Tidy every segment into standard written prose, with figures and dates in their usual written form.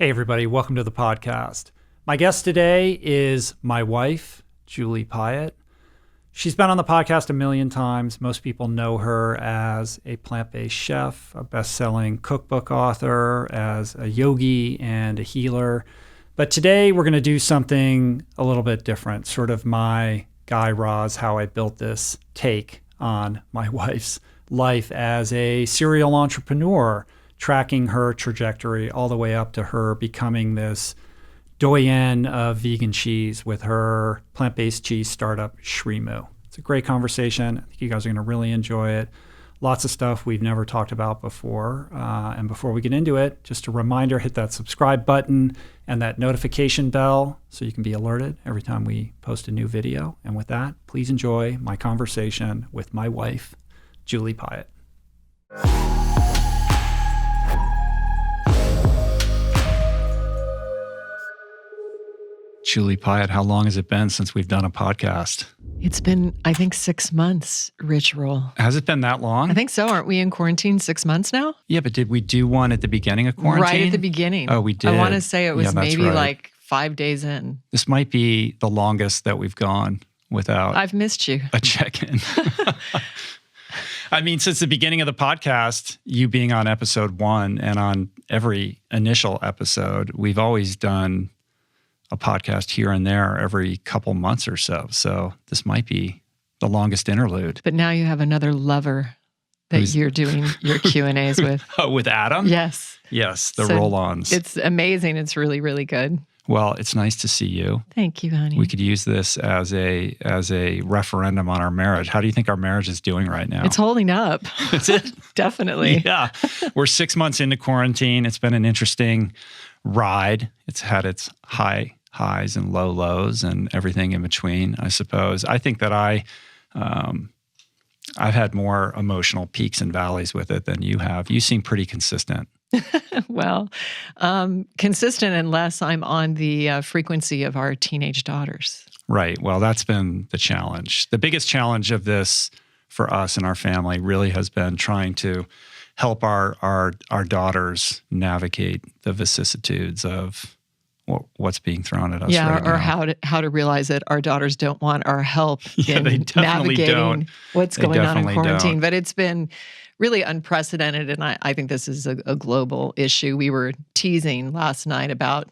Hey, everybody. Welcome to the podcast. My guest today is my wife, Julie Piatt. She's been on the podcast a million times. Most people know her as a plant-based chef, a best-selling cookbook author, as a yogi and a healer. But today we're going to do something a little bit different, sort of my Guy Raz, how I built this take on my wife's life as a serial entrepreneur, tracking her trajectory all the way up to her becoming this Doyenne of vegan cheese with her plant-based cheese startup, SriMu. It's a great conversation. I think you guys are going to really enjoy it. Lots of stuff we've never talked about before. And before we get into it, just a reminder, hit that subscribe button and that notification bell so you can be alerted every time we post a new video. And with that, please enjoy my conversation with my wife, Julie Piatt. Julie Piatt, how long has it been since we've done a podcast? It's been, I think, 6 months, Ritual. Has it been that long? I think so. Aren't we in quarantine 6 months now? Yeah, but did we do one at the beginning of quarantine? Right at the beginning. Oh, we did. I want to say it was maybe right. like 5 days in. This might be the longest that we've gone without I've missed you. A check-in. I mean, since the beginning of the podcast, you being on episode 1 and on every initial episode, we've always done a podcast here and there every couple months or so. So this might be the longest interlude. But now you have another lover that you're doing your Q&As with. Oh, with Adam? Yes. Yes, the roll-ons. It's amazing. It's really, really good. Well, it's nice to see you. Thank you, honey. We could use this as a referendum on our marriage. How do you think our marriage is doing right now? It's holding up. Is it? Definitely. Yeah. We're 6 months into quarantine. It's been an interesting ride. It's had its highs and lows and everything in between, I suppose. I think that I've had more emotional peaks and valleys with it than you have. You seem pretty consistent. Well, consistent unless I'm on the frequency of our teenage daughters. Right. Well, that's been the challenge. The biggest challenge of this for us and our family really has been trying to help our daughters navigate the vicissitudes of what's being thrown at us right now. Or how to realize that our daughters don't want our help in navigating what's going on in quarantine. But it's been really unprecedented, and I think this is a global issue. We were teasing last night about,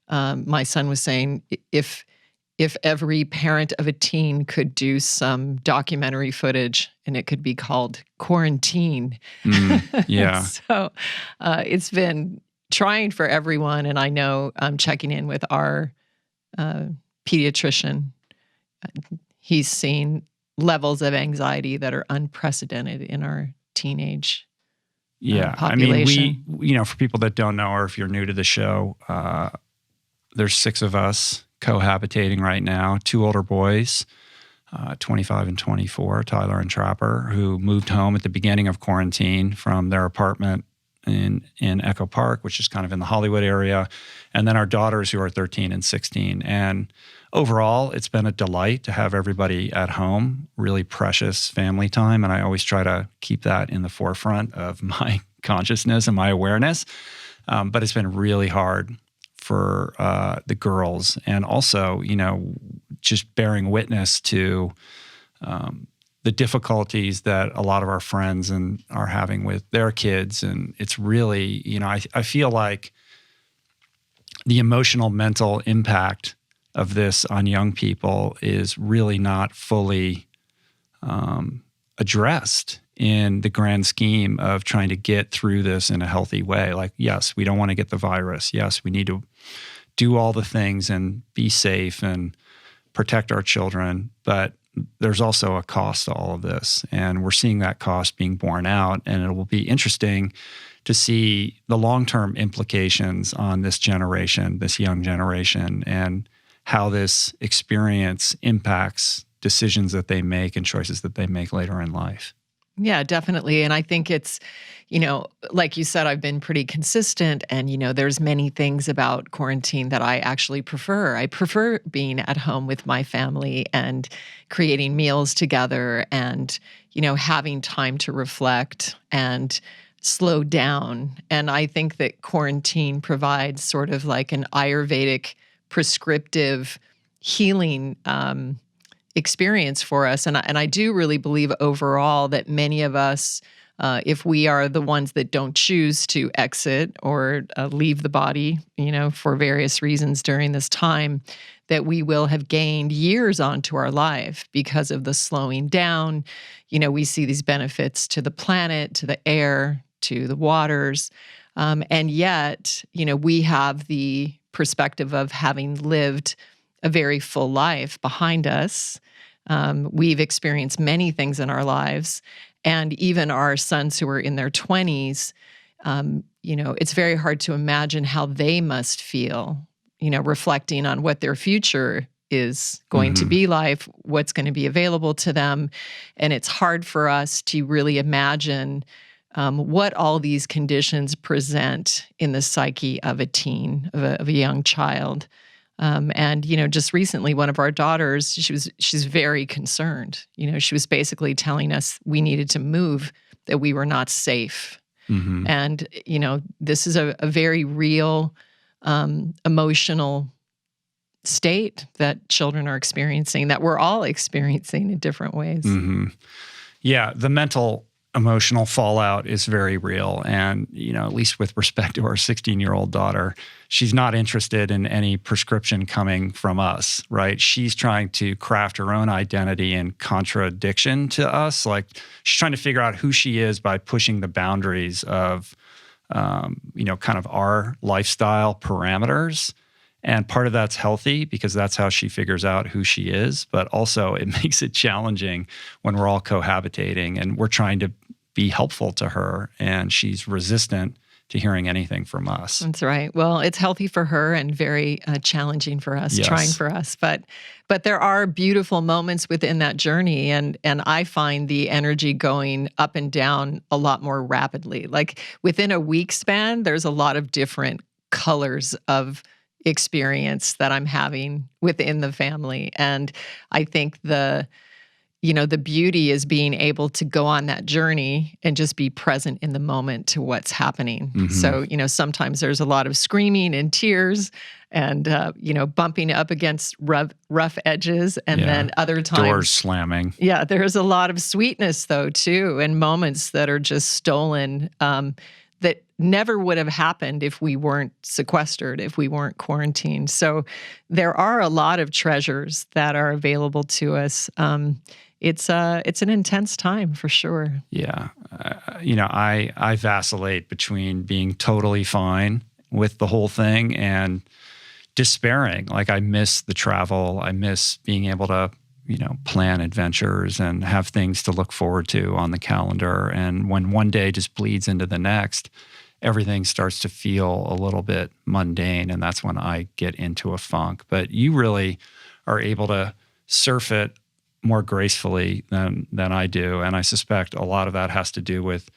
my son was saying, if every parent of a teen could do some documentary footage and it could be called Quarantine. Yeah. So it's been trying for everyone, and I know checking in with our pediatrician, he's seen levels of anxiety that are unprecedented in our teenage population. I mean, for people that don't know, or if you're new to the show, there's 6 of us cohabitating right now, 2 older boys, 25 and 24, Tyler and Trapper, who moved home at the beginning of quarantine from their apartment in Echo Park, which is kind of in the Hollywood area, and then our daughters who are 13 and 16. And overall, it's been a delight to have everybody at home, really precious family time, and I always try to keep that in the forefront of my consciousness and my awareness. But it's been really hard for the girls, and also, just bearing witness to the difficulties that a lot of our friends are having with their kids. And it's really, I feel like the emotional, mental impact of this on young people is really not fully addressed in the grand scheme of trying to get through this in a healthy way. Like, yes, we don't want to get the virus. Yes, we need to do all the things and be safe and protect our children, but there's also a cost to all of this, and we're seeing that cost being borne out, and it will be interesting to see the long-term implications on this generation, this young generation, and how this experience impacts decisions that they make and choices that they make later in life. Yeah, definitely. And I think it's, like you said, I've been pretty consistent, and, there's many things about quarantine that I actually prefer. I prefer being at home with my family and creating meals together and, having time to reflect and slow down. And I think that quarantine provides sort of like an Ayurvedic prescriptive healing experience for us. And I do really believe overall that many of us, if we are the ones that don't choose to exit or leave the body, for various reasons during this time, that we will have gained years onto our life because of the slowing down. We see these benefits to the planet, to the air, to the waters. And yet, we have the perspective of having lived a very full life behind us. We've experienced many things in our lives. And even our sons who are in their 20s, it's very hard to imagine how they must feel, reflecting on what their future is going to be like, what's going to be available to them. And it's hard for us to really imagine what all these conditions present in the psyche of a teen, of a young child. And just recently, one of our daughters, she's very concerned. She was basically telling us we needed to move, that we were not safe. And, this is a very real emotional state that children are experiencing, that we're all experiencing in different ways. Yeah, the mental emotional fallout is very real. And, at least with respect to our 16-year-old daughter, she's not interested in any prescription coming from us, right? She's trying to craft her own identity in contradiction to us. Like, she's trying to figure out who she is by pushing the boundaries of, kind of our lifestyle parameters. And part of that's healthy because that's how she figures out who she is. But also it makes it challenging when we're all cohabitating and we're trying to be helpful to her and she's resistant to hearing anything from us. That's right. Well, it's healthy for her and very challenging for us, trying for us. But there are beautiful moments within that journey. And I find the energy going up and down a lot more rapidly. Like within a week span, there's a lot of different colors of experience that I'm having within the family. And I think the beauty is being able to go on that journey and just be present in the moment to what's happening. So, sometimes there's a lot of screaming and tears and, bumping up against rough edges. And then other times, doors slamming. Yeah, there's a lot of sweetness though, too, and moments that are just stolen, that never would have happened if we weren't sequestered, if we weren't quarantined. So there are a lot of treasures that are available to us. It's an intense time for sure. Yeah. I vacillate between being totally fine with the whole thing and despairing. Like I miss the travel. I miss being able to, plan adventures and have things to look forward to on the calendar. And when one day just bleeds into the next, everything starts to feel a little bit mundane. And that's when I get into a funk. But you really are able to surf it more gracefully than I do. And I suspect a lot of that has to do with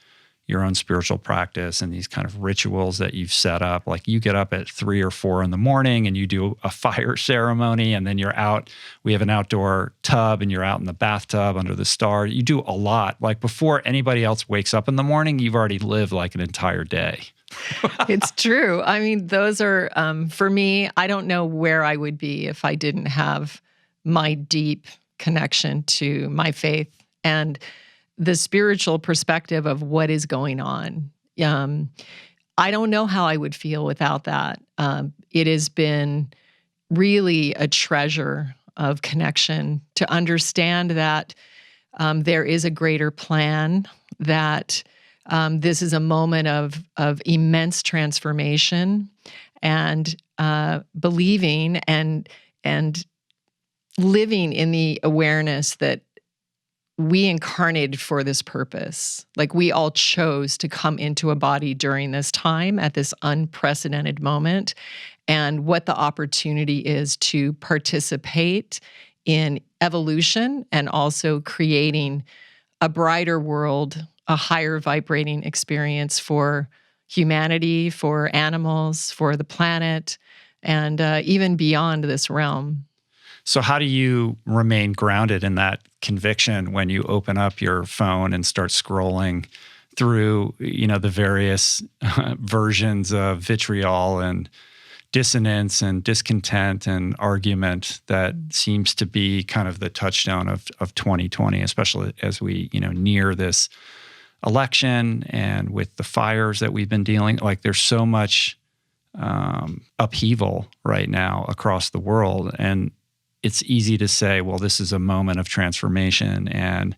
your own spiritual practice and these kind of rituals that you've set up. Like you get up at 3 or 4 in the morning and you do a fire ceremony and then you're out. We have an outdoor tub and you're out in the bathtub under the stars. You do a lot. Like before anybody else wakes up in the morning, you've already lived like an entire day. It's true. I mean, those are, for me, I don't know where I would be if I didn't have my deep connection to my faith and the spiritual perspective of what is going on. I don't know how I would feel without that. It has been really a treasure of connection to understand that there is a greater plan, that this is a moment of immense transformation, and believing and living in the awareness that we incarnated for this purpose. Like we all chose to come into a body during this time at this unprecedented moment, and what the opportunity is to participate in evolution and also creating a brighter world, a higher vibrating experience for humanity, for animals, for the planet, and even beyond this realm. So how do you remain grounded in that conviction when you open up your phone and start scrolling through, the various versions of vitriol and dissonance and discontent and argument that seems to be kind of the touchstone of 2020, especially as we, near this election and with the fires that we've been dealing. Like, there's so much upheaval right now across the world. And it's easy to say, well, this is a moment of transformation and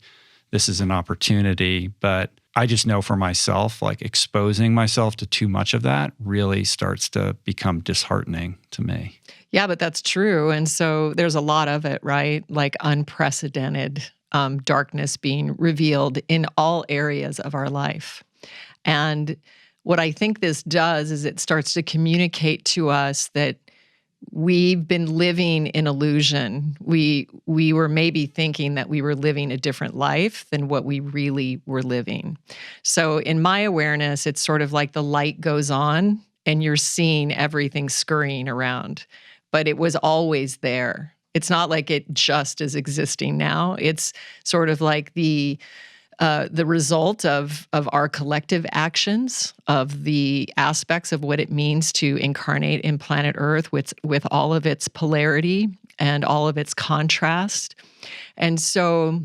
this is an opportunity. But I just know for myself, like, exposing myself to too much of that really starts to become disheartening to me. Yeah, but that's true. And so there's a lot of it, right? Like unprecedented darkness being revealed in all areas of our life. And what I think this does is it starts to communicate to us that we've been living in illusion. We were maybe thinking that we were living a different life than what we really were living. So in my awareness, it's sort of like the light goes on and you're seeing everything scurrying around, but it was always there. It's not like it just is existing now. It's sort of like the result of our collective actions, of the aspects of what it means to incarnate in planet Earth with all of its polarity and all of its contrast. And so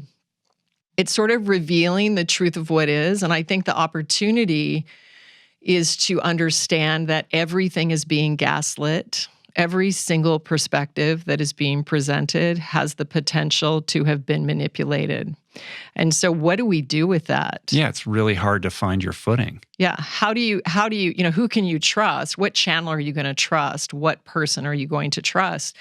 it's sort of revealing the truth of what is. And I think the opportunity is to understand that everything is being gaslit. Every single perspective that is being presented has the potential to have been manipulated. And so what do we do with that? Yeah, it's really hard to find your footing. Yeah. How do you, who can you trust? What channel are you going to trust? What person are you going to trust?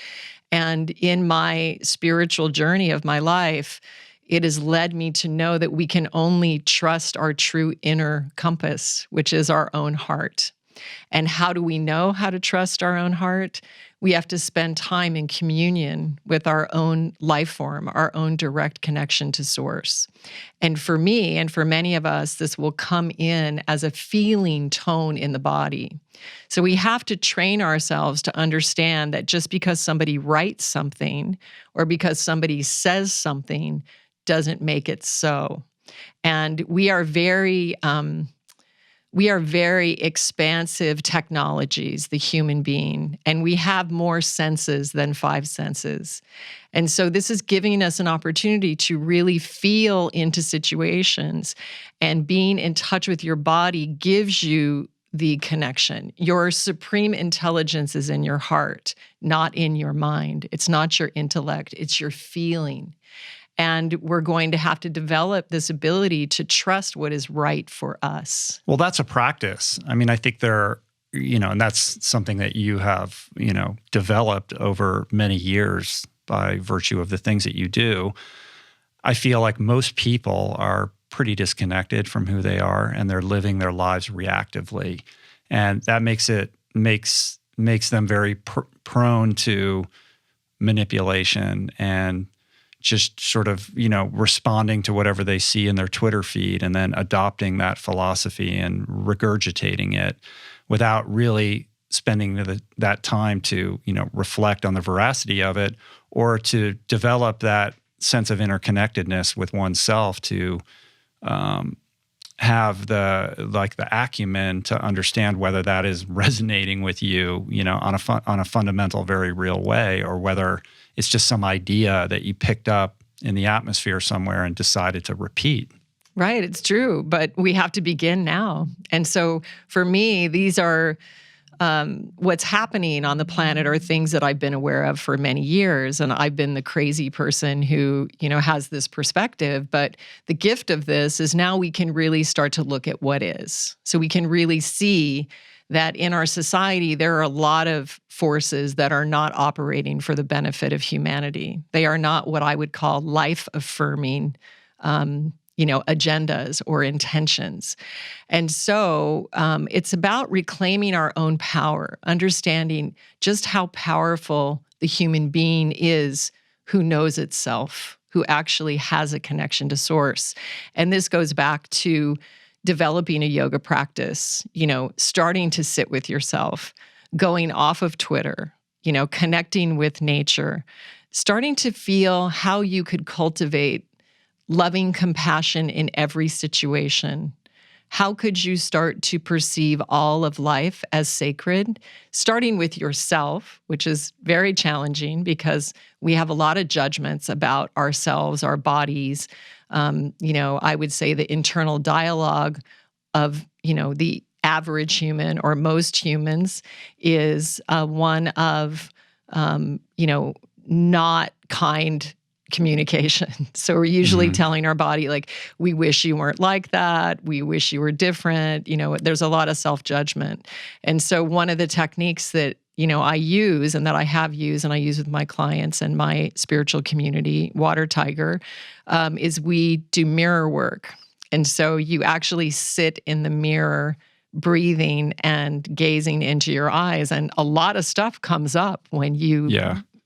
And in my spiritual journey of my life, it has led me to know that we can only trust our true inner compass, which is our own heart. And how do we know how to trust our own heart? We have to spend time in communion with our own life form, our own direct connection to source. And for me, and for many of us, this will come in as a feeling tone in the body. So we have to train ourselves to understand that just because somebody writes something or because somebody says something doesn't make it so. And we are very expansive technologies, the human being, and we have more senses than 5 senses. And so this is giving us an opportunity to really feel into situations, and being in touch with your body gives you the connection. Your supreme intelligence is in your heart, not in your mind. It's not your intellect, it's your feeling. And we're going to have to develop this ability to trust what is right for us. Well, that's a practice. I mean, I think and that's something that you have, developed over many years by virtue of the things that you do. I feel like most people are pretty disconnected from who they are, and they're living their lives reactively. And that makes them very prone to manipulation and just sort of, responding to whatever they see in their Twitter feed and then adopting that philosophy and regurgitating it without really spending that time to, reflect on the veracity of it, or to develop that sense of interconnectedness with oneself to have the acumen to understand whether that is resonating with you, on a fundamental, very real way, or whether it's just some idea that you picked up in the atmosphere somewhere and decided to repeat. Right, it's true, but we have to begin now. And so for me, these are what's happening on the planet are things that I've been aware of for many years. And I've been the crazy person who, has this perspective. But the gift of this is now we can really start to look at what is. So we can really see that in our society, there are a lot of forces that are not operating for the benefit of humanity. They are not what I would call life-affirming agendas or intentions. And so it's about reclaiming our own power, understanding just how powerful the human being is who knows itself, who actually has a connection to source. And this goes back to developing a yoga practice, starting to sit with yourself, going off of Twitter, connecting with nature, starting to feel how you could cultivate loving compassion in every situation, how could you start to perceive all of life as sacred, starting with yourself, which is very challenging because we have a lot of judgments about ourselves, our bodies. I would say the internal dialogue of, the average human or most humans is one of, not kind communication. So we're usually telling our body, like, we wish you weren't like that. We wish you were different. There's a lot of self-judgment. And so one of the techniques that, I use and that I have used and I use with my clients and my spiritual community, Water Tiger, is we do mirror work. And so you actually sit in the mirror breathing and gazing into your eyes. And a lot of stuff comes up when you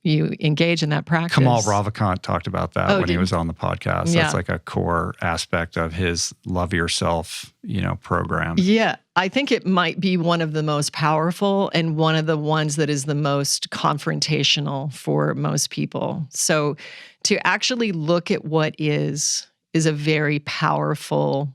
engage in that practice. Kamal Ravikant talked about that when he was on the podcast. Yeah. That's like a core aspect of his Love Yourself, program. Yeah. I think it might be one of the most powerful and one of the ones that is the most confrontational for most people. So to actually look at what is a very powerful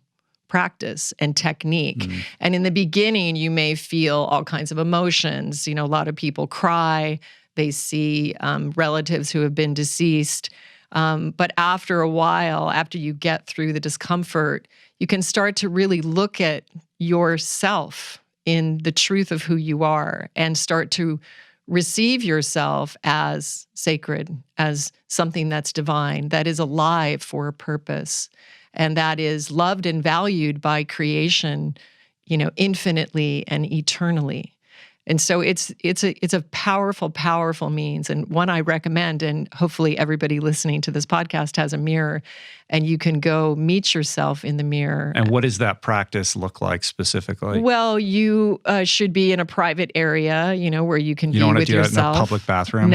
practice and technique. And in the beginning, you may feel all kinds of emotions. A lot of people cry. They see relatives who have been deceased. But after a while, after you get through the discomfort, you can start to really look at yourself in the truth of who you are and start to receive yourself as sacred, as something that's divine, that is alive for a purpose, and that is loved and valued by creation, infinitely and eternally. And so it's a powerful, powerful means, and one I recommend, and hopefully everybody listening to this podcast has a mirror, and you can go meet yourself in the mirror. And what does that practice look like specifically? Well, you should be in a private area, where you can be with yourself. You don't want to do that in a public bathroom?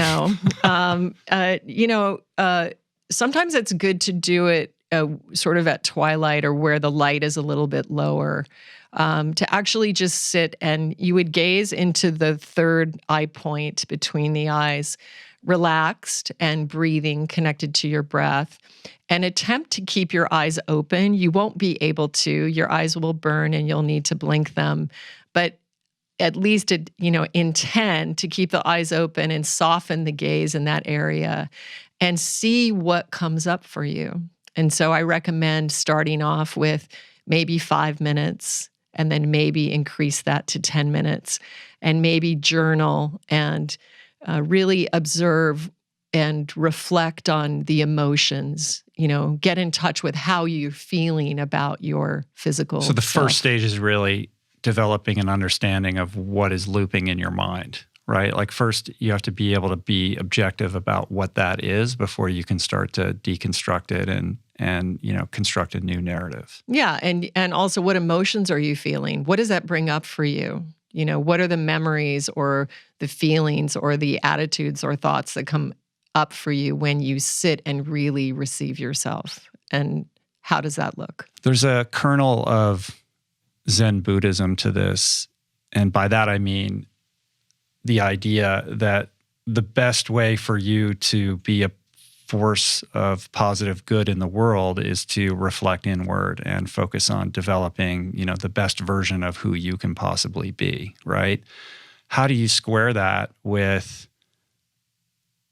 No. Sometimes it's good to do it sort of at twilight or where the light is a little bit lower. To actually just sit, and you would gaze into the third eye point between the eyes, relaxed and breathing, connected to your breath, and attempt to keep your eyes open. You won't be able to. Your eyes will burn and you'll need to blink them. But at least, intend to keep the eyes open and soften the gaze in that area and see what comes up for you. And so I recommend starting off with maybe 5 minutes, and then maybe increase that to 10 minutes, and maybe journal and really observe and reflect on the emotions, get in touch with how you're feeling about your physical So the self. first stage is really developing an understanding of what is looping in your mind, right? Like first you have to be able to be objective about what that is before you can start to deconstruct it and construct a new narrative. Yeah, and also what emotions are you feeling? What does that bring up for you? What are the memories or the feelings or the attitudes or thoughts that come up for you when you sit and really receive yourself? And how does that look? There's a kernel of Zen Buddhism to this, and by that I mean the idea that the best way for you to be a force of positive good in the world is to reflect inward and focus on developing, the best version of who you can possibly be, right? How do you square that with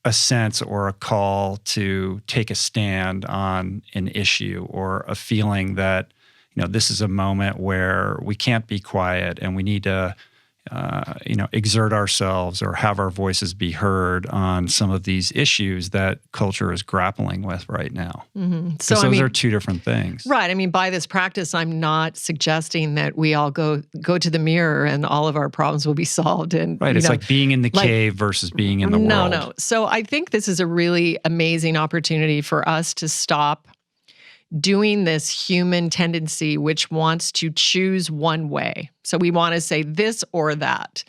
a sense or a call to take a stand on an issue or a feeling that, this is a moment where we can't be quiet and we need to exert ourselves or have our voices be heard on some of these issues that culture is grappling with right now. Because those are two different things. Right. By this practice, I'm not suggesting that we all go to the mirror and all of our problems will be solved. And right. It's like being in the cave versus being in the world. No. So I think this is a really amazing opportunity for us to stop doing this human tendency which wants to choose one way. So we want to say this or that.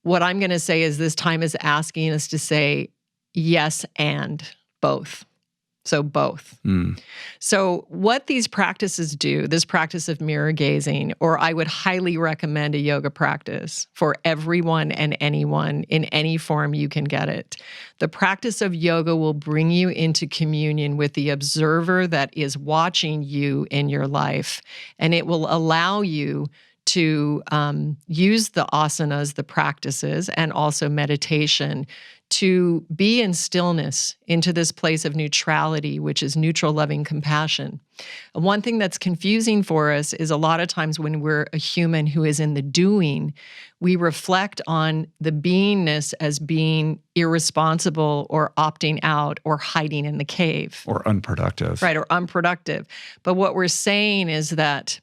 What I'm going to say is this time is asking us to say yes and both. So both. So what these practices do, this practice of mirror gazing, or I would highly recommend a yoga practice for everyone and anyone in any form you can get it. The practice of yoga will bring you into communion with the observer that is watching you in your life, and it will allow you to use the asanas, the practices, and also meditation to be in stillness into this place of neutrality, which is neutral, loving compassion. And one thing that's confusing for us is a lot of times when we're a human who is in the doing, we reflect on the beingness as being irresponsible or opting out or hiding in the cave. Or unproductive. Right, or unproductive. But what we're saying is that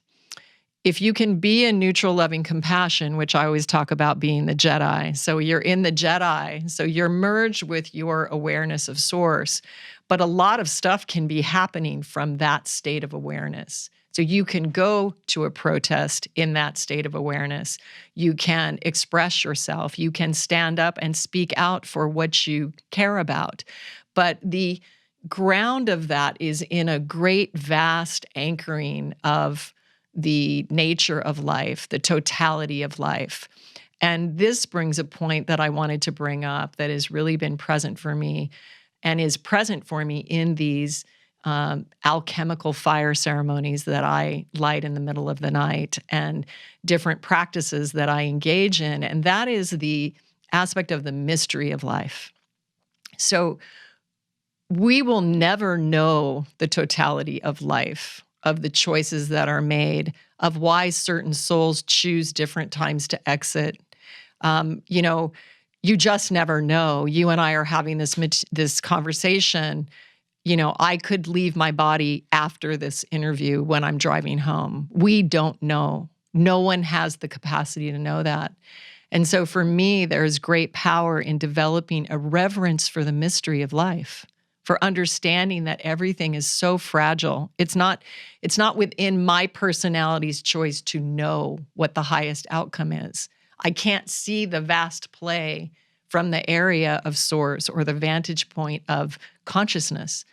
if you can be in neutral, loving compassion, which I always talk about being the Jedi. So you're in the Jedi, so you're merged with your awareness of source. But a lot of stuff can be happening from that state of awareness. So you can go to a protest in that state of awareness. You can express yourself. You can stand up and speak out for what you care about. But the ground of that is in a great, vast anchoring of the nature of life, the totality of life. And this brings a point that I wanted to bring up that has really been present for me and is present for me in these alchemical fire ceremonies that I light in the middle of the night and different practices that I engage in. And that is the aspect of the mystery of life. So we will never know the totality of life, of the choices that are made, of why certain souls choose different times to exit. You just never know. You and I are having this conversation. I could leave my body after this interview when I'm driving home. We don't know. No one has the capacity to know that. And so for me, there's great power in developing a reverence for the mystery of life, for understanding that everything is so fragile. It's not within my personality's choice to know what the highest outcome is. I can't see the vast play from the area of source or the vantage point of consciousness.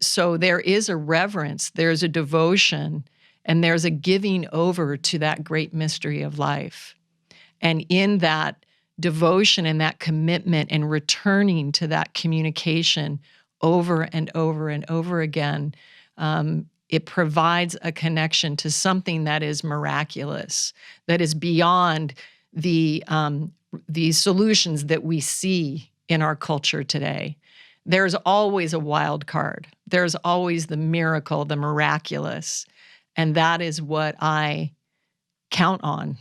So there is a reverence, there's a devotion, and there's a giving over to that great mystery of life. And in that devotion and that commitment and returning to that communication over and over and over again, it provides a connection to something that is miraculous, that is beyond the solutions that we see in our culture today. There's always a wild card. There's always the miracle, the miraculous. And that is what I count on.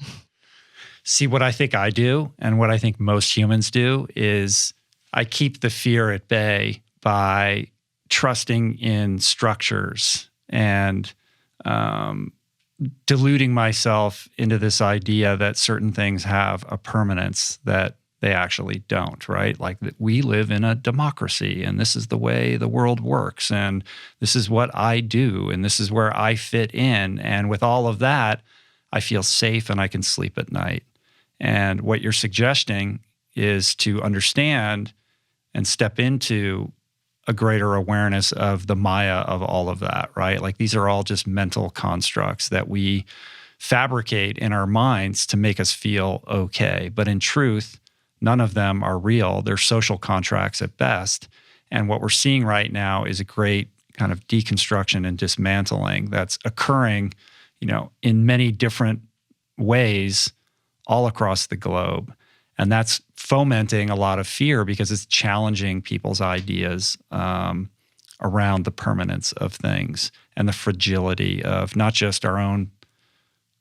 See, what I think I do and what I think most humans do is I keep the fear at bay by trusting in structures and deluding myself into this idea that certain things have a permanence that they actually don't, right? Like that we live in a democracy and this is the way the world works and this is what I do and this is where I fit in. And with all of that, I feel safe and I can sleep at night. And what you're suggesting is to understand and step into a greater awareness of the Maya of all of that, right? Like these are all just mental constructs that we fabricate in our minds to make us feel okay. But in truth, none of them are real. They're social contracts at best. And what we're seeing right now is a great kind of deconstruction and dismantling that's occurring, in many different ways all across the globe. And that's fomenting a lot of fear because it's challenging people's ideas around the permanence of things and the fragility of not just our own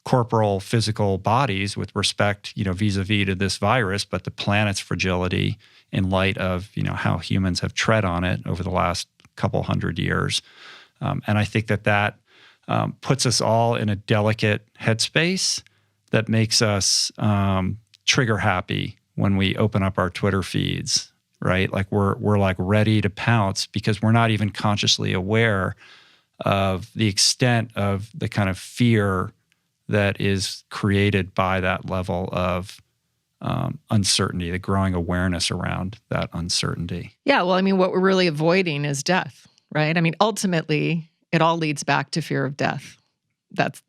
corporal physical bodies with respect, vis-a-vis to this virus, but the planet's fragility in light of, how humans have tread on it over the last couple hundred years. And I think that puts us all in a delicate headspace that makes us trigger happy when we open up our Twitter feeds, right? Like we're like ready to pounce because we're not even consciously aware of the extent of the kind of fear that is created by that level of uncertainty, the growing awareness around that uncertainty. Yeah, well, what we're really avoiding is death, right? I mean, ultimately, it all leads back to fear of death. That's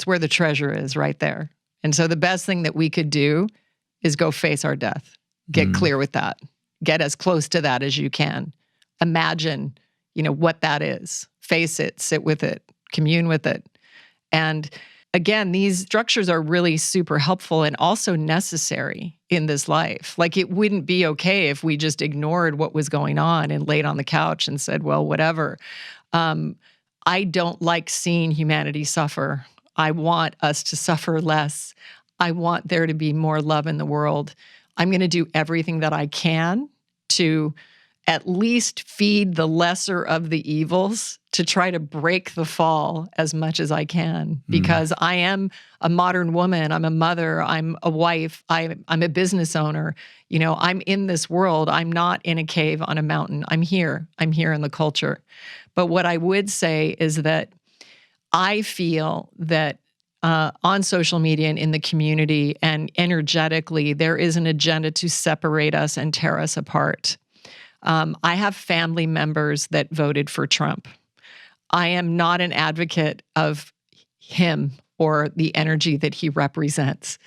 where the treasure is, right there. And so the best thing that we could do is go face our death. Get clear with that. Get as close to that as you can. Imagine, what that is. Face it, sit with it, commune with it. And again, these structures are really super helpful and also necessary in this life. Like, it wouldn't be okay if we just ignored what was going on and laid on the couch and said, well, whatever. I don't like seeing humanity suffer. I want us to suffer less. I want there to be more love in the world. I'm going to do everything that I can to at least feed the lesser of the evils, to try to break the fall as much as I can, because I am a modern woman. I'm a mother. I'm a wife. I'm a business owner. I'm in this world. I'm not in a cave on a mountain. I'm here. I'm here in the culture. But what I would say is that I feel that on social media and in the community and energetically, there is an agenda to separate us and tear us apart. I have family members that voted for Trump. I am not an advocate of him or the energy that he represents.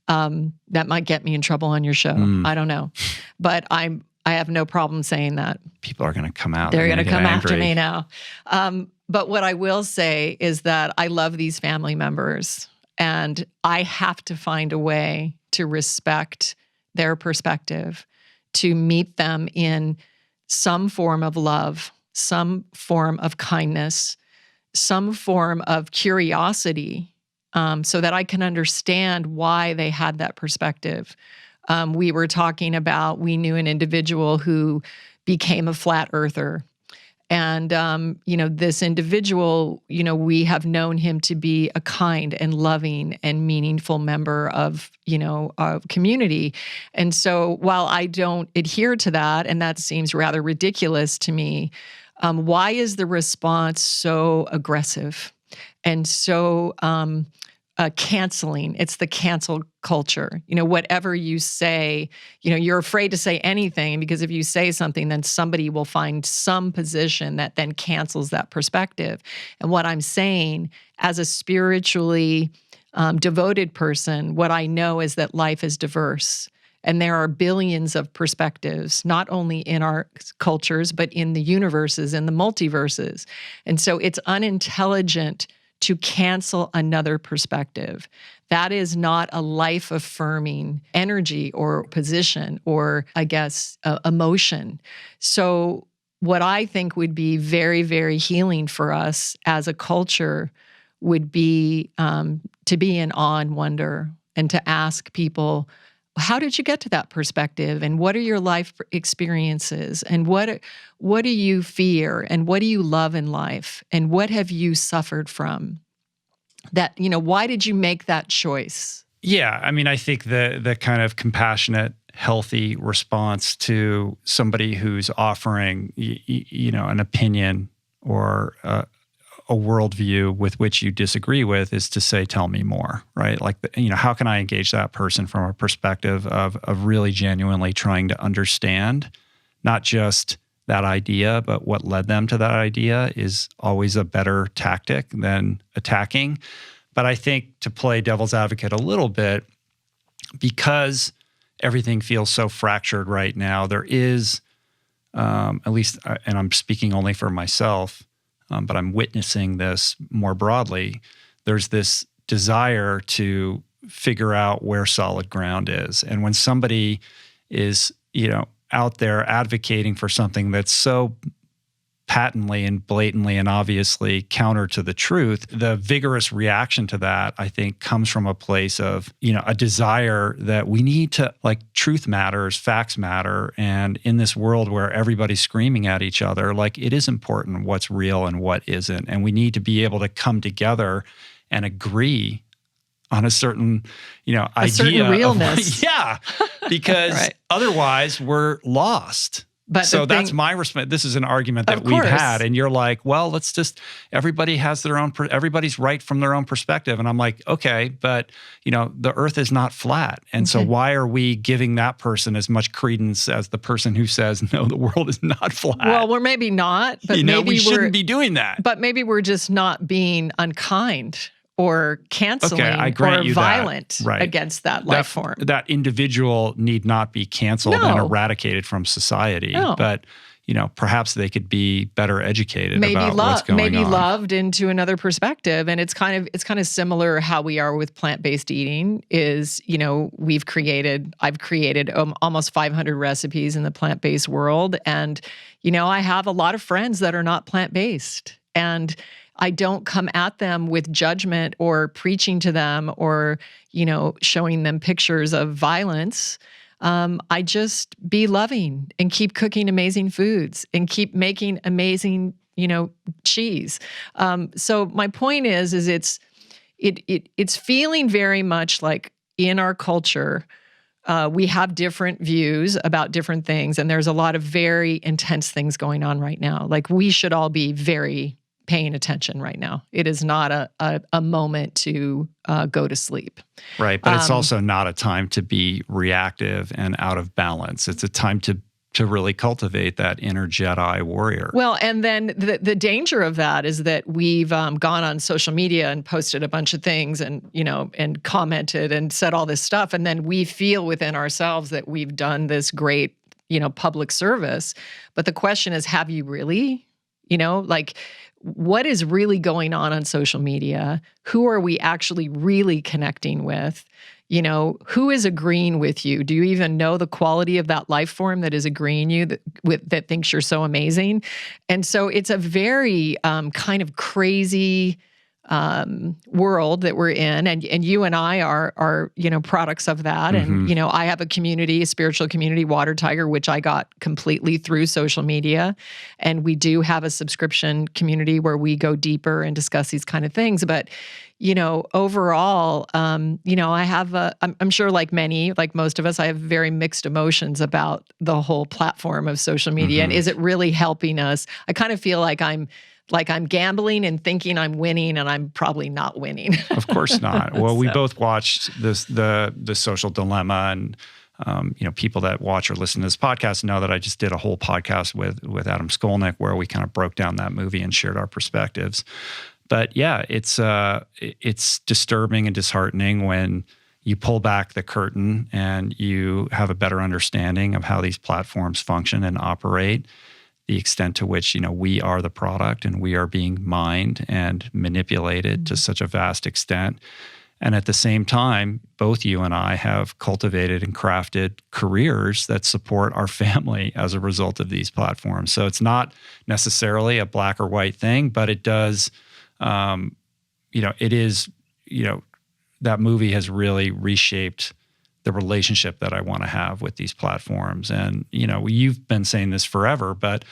That might get me in trouble on your show. I don't know. But I have no problem saying that. People are going to come out. They're going to come after me now. But what I will say is that I love these family members, and I have to find a way to respect their perspective, to meet them in some form of love, some form of kindness, some form of curiosity, so that I can understand why they had that perspective. We were talking about, we knew an individual who became a flat earther. And, this individual, we have known him to be a kind and loving and meaningful member of, a community. And so while I don't adhere to that, and that seems rather ridiculous to me, why is the response so aggressive and so canceling? It's the cancel culture. Whatever you say, you're afraid to say anything, because if you say something, then somebody will find some position that then cancels that perspective. And what I'm saying, as a spiritually devoted person, what I know is that life is diverse. And there are billions of perspectives, not only in our cultures, but in the universes, in the multiverses. And so it's unintelligent to cancel another perspective. That is not a life-affirming energy or position or, I guess, emotion. So what I think would be very, very healing for us as a culture would be to be in awe and wonder, and to ask people, how did you get to that perspective? And what are your life experiences? And what do you fear? And what do you love in life? And what have you suffered from? That, why did you make that choice? Yeah, I mean, I think the kind of compassionate, healthy response to somebody who's offering, an opinion or a worldview with which you disagree with is to say, tell me more, right? Like, how can I engage that person from a perspective of really genuinely trying to understand, not just that idea, but what led them to that idea, is always a better tactic than attacking. But I think, to play devil's advocate a little bit, because everything feels so fractured right now, there is, at least, and I'm speaking only for myself, but I'm witnessing this more broadly, there's this desire to figure out where solid ground is. And when somebody is, out there advocating for something that's so patently and blatantly and obviously counter to the truth, the vigorous reaction to that, I think, comes from a place of, a desire that we need to, like, truth matters, facts matter. And in this world where everybody's screaming at each other, like, it is important what's real and what isn't. And we need to be able to come together and agree on a certain, idea. A certain realness. Yeah, because right. Otherwise we're lost. But so that's my response. This is an argument that we've had, and you're like, well, everybody has their own, everybody's right from their own perspective. And I'm like, okay, but the earth is not flat. And so why are we giving that person as much credence as the person who says, no, the world is not flat? Well, we're maybe not, but maybe we shouldn't be doing that. But maybe we're just not being unkind or canceling or violent against that life form. That individual need not be canceled and eradicated from society. No. But perhaps they could be better educated about what's going on. Maybe loved into another perspective. And it's kind of similar how we are with plant-based eating is, I've created almost 500 recipes in the plant-based world. And, I have a lot of friends that are not plant-based. And I don't come at them with judgment or preaching to them or, showing them pictures of violence. I just be loving and keep cooking amazing foods and keep making amazing, cheese. So my point is it's feeling very much like in our culture, we have different views about different things, and there's a lot of very intense things going on right now. Like we should all be very paying attention right now. It is not a moment to go to sleep. Right, but it's also not a time to be reactive and out of balance. It's a time to really cultivate that inner Jedi warrior. Well, and then the danger of that is that we've gone on social media and posted a bunch of things and, and commented and said all this stuff. And then we feel within ourselves that we've done this great, public service. But the question is, have you really? What is really going on social media? Who are we actually really connecting with? Who is agreeing with you? Do you even know the quality of that life form that is agreeing you that thinks you're so amazing? And so it's a very kind of crazy world that we're in, and you and I are products of that. And I have a community, a spiritual community, Water Tiger, which I got completely through social media, and we do have a subscription community where we go deeper and discuss these kind of things. But overall, I have I'm sure like most of us, I have very mixed emotions about the whole platform of social media. And is it really helping us? I kind of feel like I'm gambling and thinking I'm winning, and I'm probably not winning. Of course not. Well, we both watched the Social Dilemma, and people that watch or listen to this podcast know that I just did a whole podcast with Adam Skolnick where we kind of broke down that movie and shared our perspectives. But yeah, it's disturbing and disheartening when you pull back the curtain and you have a better understanding of how these platforms function and operate, the extent to which, we are the product and we are being mined and manipulated to such a vast extent. And at the same time, both you and I have cultivated and crafted careers that support our family as a result of these platforms. So it's not necessarily a black or white thing, but it does, it is, that movie has really reshaped the relationship that I want to have with these platforms. And, you've been saying this forever, but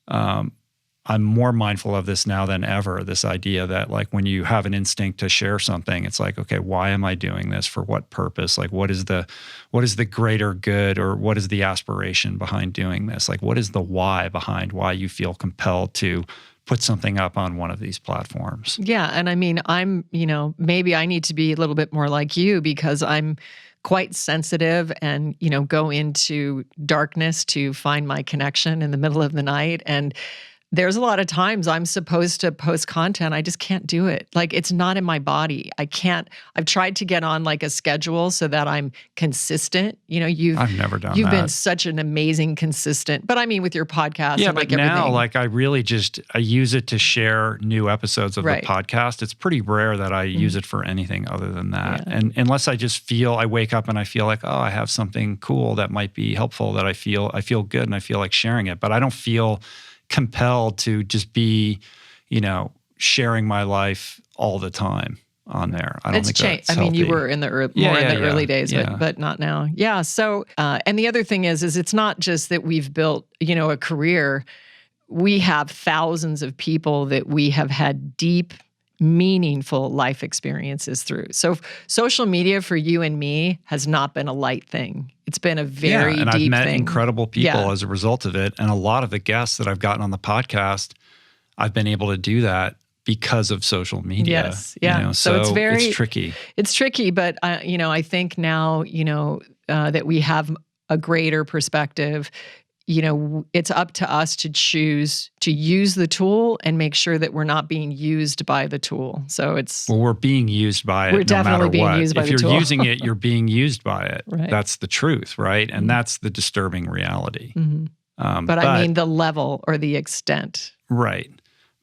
I'm more mindful of this now than ever, this idea that like when you have an instinct to share something, it's like, okay, why am I doing this? For what purpose? Like what is the greater good, or what is the aspiration behind doing this? Like what is the why behind why you feel compelled to put something up on one of these platforms? Yeah. And I mean, I'm, maybe I need to be a little bit more like you because I'm quite sensitive and, go into darkness to find my connection in the middle of the night. And there's a lot of times I'm supposed to post content. I just can't do it. Like it's not in my body. I can't. I've tried to get on like a schedule so that I'm consistent. I've never done that. You've been such an amazing consistent, but I mean with your podcast. Yeah, and like but now everything. like I really I use it to share new episodes of the podcast. It's pretty rare that I use it for anything other than that. Yeah. And unless I just I wake up and I feel like, oh, I have something cool that might be helpful, that I feel good and I feel like sharing it, but I don't feel compelled to just be, sharing my life all the time on there. I don't think that's healthy. I mean, you were in the early days, but not now. Yeah. So, and the other thing is it's not just that we've built, a career. We have thousands of people that we have had deep, meaningful life experiences through. So social media for you and me has not been a light thing. It's been a very deep thing. And I've met incredible people as a result of it. And a lot of the guests that I've gotten on the podcast, I've been able to do that because of social media. Yes, yeah. You know? So it's tricky. It's tricky, but I think now, that we have a greater perspective, it's up to us to choose to use the tool and make sure that we're not being used by the tool. So we're being used by it. We're definitely being used by the tool. If you're using it, you're being used by it. Right. That's the truth, right? And that's the disturbing reality. Mm-hmm. But I mean the level or the extent. Right.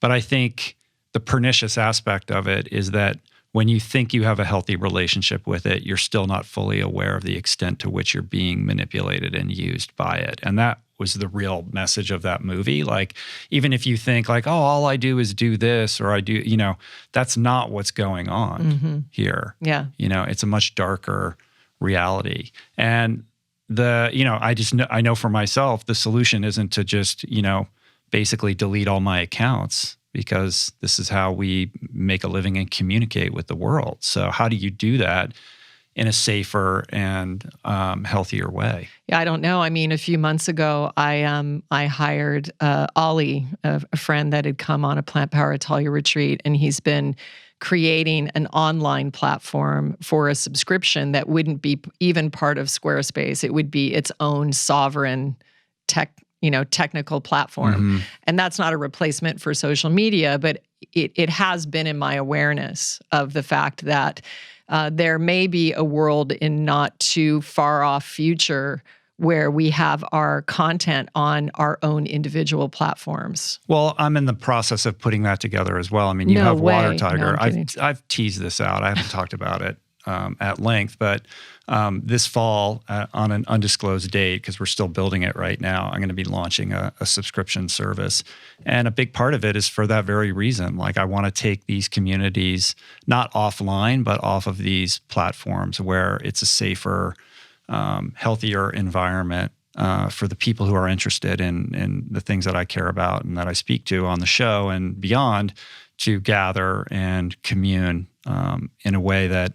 But I think the pernicious aspect of it is that when you think you have a healthy relationship with it, you're still not fully aware of the extent to which you're being manipulated and used by it. And that was the real message of that movie. Like, even if you think like, oh, all I do is do this, or I do, that's not what's going on here. Yeah. It's a much darker reality. And I know for myself, the solution isn't to just, basically delete all my accounts, because this is how we make a living and communicate with the world. So how do you do that in a safer and healthier way? Yeah, I don't know. I mean, a few months ago, I hired Ollie, a friend that had come on a Plant Power Italia retreat, and he's been creating an online platform for a subscription that wouldn't be even part of Squarespace. It would be its own sovereign technical platform. And that's not a replacement for social media, but it has been in my awareness of the fact that there may be a world in not too far off future where we have our content on our own individual platforms. Well, I'm in the process of putting that together as well. I mean, you have Water Tiger. No, I've teased this out. I haven't talked about it at length, but this fall on an undisclosed date, because we're still building it right now, I'm going to be launching a subscription service. And a big part of it is for that very reason. Like, I want to take these communities not offline, but off of these platforms where it's a safer, healthier environment for the people who are interested in the things that I care about and that I speak to on the show and beyond, to gather and commune in a way that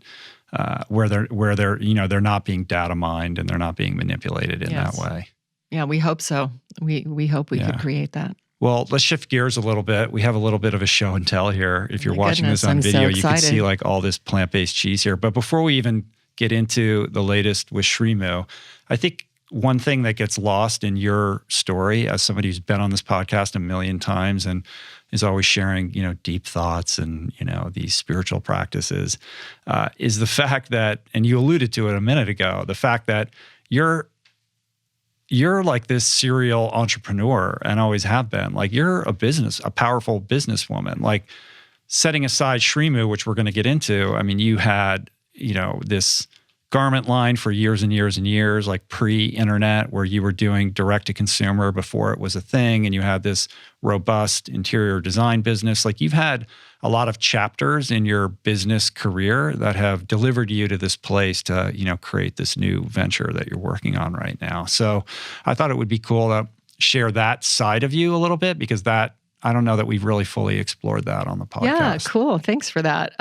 where they're not being data mined and they're not being manipulated in that way. Yeah, we hope so. We hope we could create that. Well, let's shift gears a little bit. We have a little bit of a show and tell here. If you're watching this on video, you can see like all this plant-based cheese here. But before we even get into the latest with SriMu, I think one thing that gets lost in your story, as somebody who's been on this podcast a million times and is always sharing, deep thoughts and, these spiritual practices, is the fact that, and you alluded to it a minute ago, the fact that you're like this serial entrepreneur and always have been. Like, you're a powerful businesswoman. Like, setting aside SriMu, which we're going to get into, I mean, you had, this garment line for years and years and years, like pre-internet, where you were doing direct to consumer before it was a thing, and you had this robust interior design business. Like, you've had a lot of chapters in your business career that have delivered you to this place to, create this new venture that you're working on right now. So I thought it would be cool to share that side of you a little bit, because I don't know that we've really fully explored that on the podcast. Yeah, cool. Thanks for that.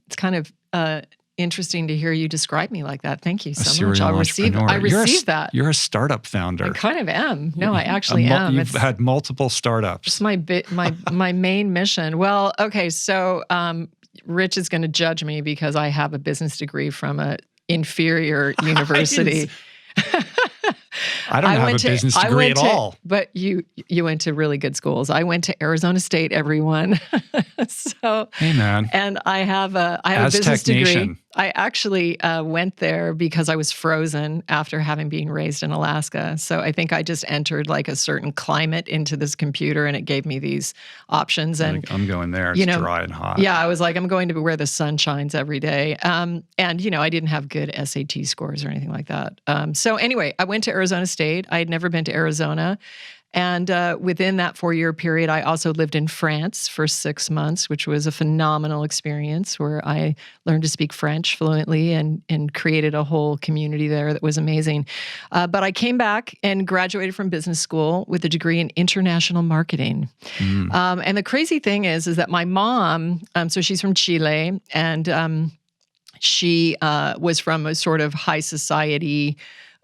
It's kind of interesting to hear you describe me like that. Thank you so much. I received that. You're a startup founder. I kind of am. No, I actually am. You've had multiple startups. It's my main mission. Well, okay, so Rich is going to judge me because I have a business degree from an inferior university. I don't have a business degree at all. But you went to really good schools. I went to Arizona State, everyone. So, hey, man. And I have a business degree. I actually went there because I was frozen after having been raised in Alaska. So I think I just entered like a certain climate into this computer, and it gave me these options. And like, I'm going there. It's dry and hot. Yeah, I was like, I'm going to where the sun shines every day. And I didn't have good SAT scores or anything like that. So anyway, I went to Arizona State. I had never been to Arizona. And within that 4-year period, I also lived in France for 6 months, which was a phenomenal experience where I learned to speak French fluently and created a whole community there that was amazing. But I came back and graduated from business school with a degree in international marketing. And the crazy thing is that my mom, so she's from Chile, and she was from a sort of high society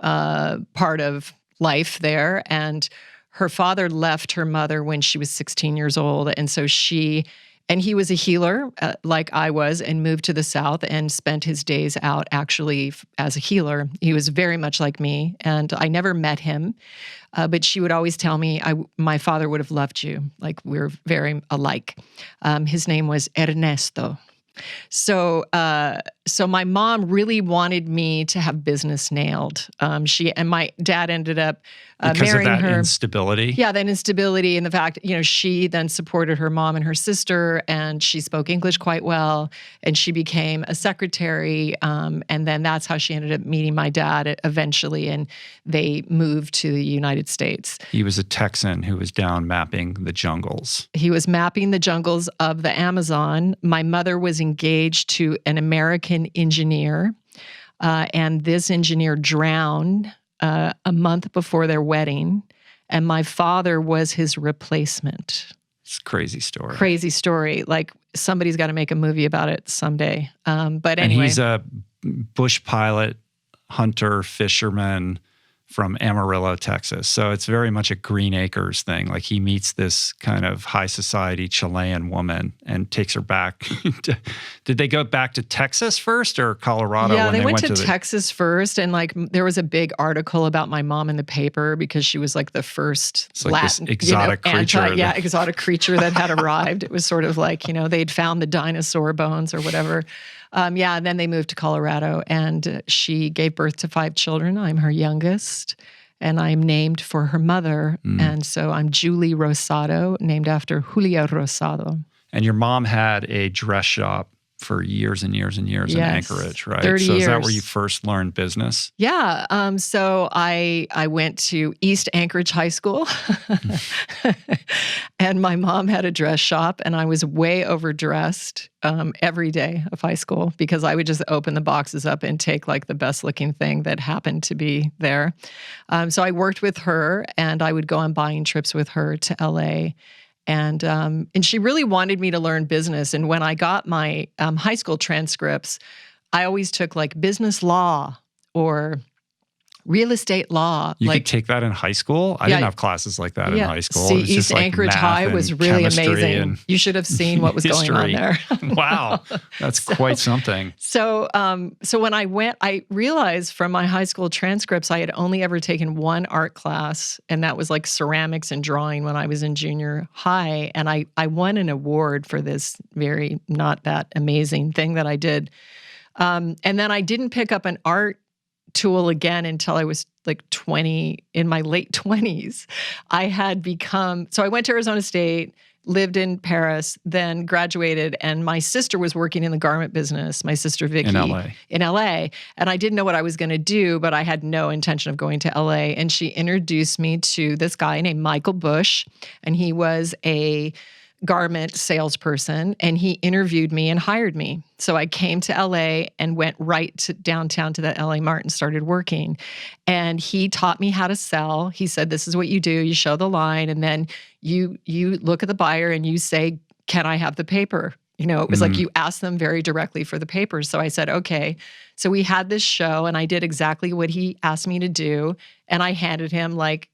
part of life there. And her father left her mother when she was 16 years old. And so he was a healer like I was, and moved to the South and spent his days out actually as a healer. He was very much like me, and I never met him. But she would always tell me, my father would have loved you. Like, we're very alike. His name was Ernesto. So my mom really wanted me to have business nailed. And my dad ended up marrying her. Because of that instability? Yeah, that instability and the fact, she then supported her mom and her sister, and she spoke English quite well, and she became a secretary, and then that's how she ended up meeting my dad eventually, and they moved to the United States. He was a Texan who was down mapping the jungles. He was mapping the jungles of the Amazon. My mother was engaged to an American engineer, and this engineer drowned a month before their wedding, and my father was his replacement. It's a crazy story. Crazy story. Like, somebody's got to make a movie about it someday. But anyway. And he's a bush pilot, hunter, fisherman from Amarillo, Texas. So it's very much a Green Acres thing. Like, he meets this kind of high society Chilean woman and takes her back. Did they go back to Texas first or Colorado? Yeah, when they went to Texas first. And there was a big article about my mom in the paper because she was like the first Latin, exotic creature. Exotic creature that had arrived. It was sort of like, they'd found the dinosaur bones or whatever. And then they moved to Colorado, and she gave birth to 5 children. I'm her youngest, and I'm named for her mother. And so I'm Julie Rosado, named after Julia Rosado. And your mom had a dress shop for years and years and years in Anchorage, right? 30 so years. Is that where you first learned business? Yeah. So I went to East Anchorage High School, and my mom had a dress shop, and I was way overdressed every day of high school because I would just open the boxes up and take like the best looking thing that happened to be there. So I worked with her, and I would go on buying trips with her to LA. And she really wanted me to learn business. And when I got my high school transcripts, I always took like business law or real estate law. You could take that in high school? I didn't have classes like that in high school. See, East Anchorage High was really amazing. You should have seen what was going on there. Wow. That's quite something. So when I went, I realized from my high school transcripts, I had only ever taken one art class, and that was like ceramics and drawing when I was in junior high. And I won an award for this very not that amazing thing that I did. And then I didn't pick up an art tool again until I was like 20, in my late 20s. So I went to Arizona State, lived in Paris, then graduated, and my sister was working in the garment business, my sister Vicky. In LA. And I didn't know what I was going to do, but I had no intention of going to LA. And she introduced me to this guy named Michael Bush, and he was a garment salesperson, and he interviewed me and hired me. So I came to LA and went right to downtown to the LA Mart and started working. And he taught me how to sell. He said, this is what you do. You show the line, and then you look at the buyer and you say, can I have the paper? It was like you asked them very directly for the papers. So I said, okay. So we had this show, and I did exactly what he asked me to do. And I handed him like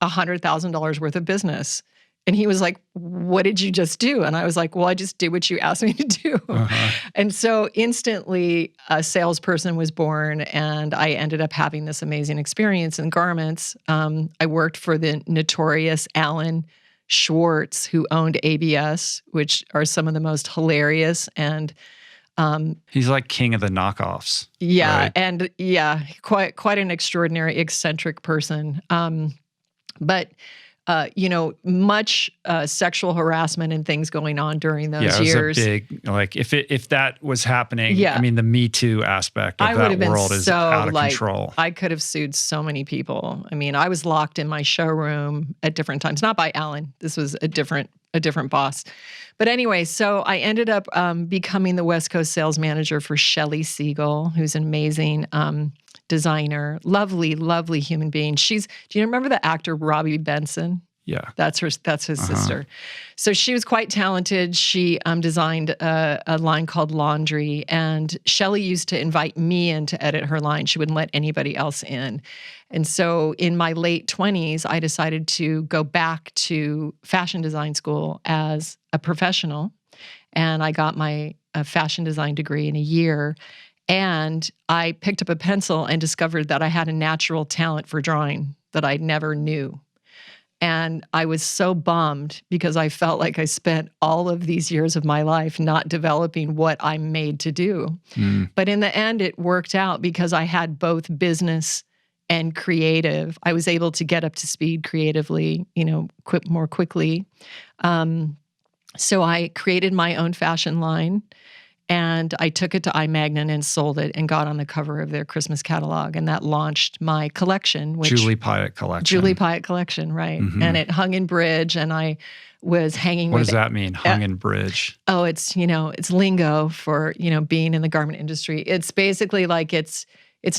$100,000 worth of business. And he was like, what did you just do? And I was like, well, I just did what you asked me to do. And so instantly a salesperson was born, and I ended up having this amazing experience in garments. I worked for the notorious Alan Schwartz, who owned ABS, which are some of the most hilarious and he's like king of the knockoffs. Yeah. Right? And quite an extraordinary, eccentric person. But much sexual harassment and things going on during those years. Yeah, it was a big, like, if that was happening, I mean, the Me Too aspect of that world is out of control. I could have sued so many people. I mean, I was locked in my showroom at different times, not by Alan. This was a different boss. But anyway, so I ended up becoming the West Coast sales manager for Shelley Siegel, who's an amazing designer, lovely, lovely human being. Do you remember the actor Robbie Benson? Yeah. That's his sister. So she was quite talented. She designed a line called Laundry, and Shelley used to invite me in to edit her line. She wouldn't let anybody else in. And so in my late 20s, I decided to go back to fashion design school as a professional, and I got my fashion design degree in a year. And I picked up a pencil and discovered that I had a natural talent for drawing that I never knew. And I was so bummed because I felt like I spent all of these years of my life not developing what I'm made to do. But in the end, it worked out because I had both business and creative. I was able to get up to speed creatively, more quickly. So I created my own fashion line, and I took it to iMagnin and sold it and got on the cover of their Christmas catalog. And that launched my collection. Julie Piatt collection. Julie Piatt collection, right. Mm-hmm. And it hung in bridge, and I was hanging What does that mean, hung in bridge? Oh, it's lingo for, being in the garment industry. It's basically like it's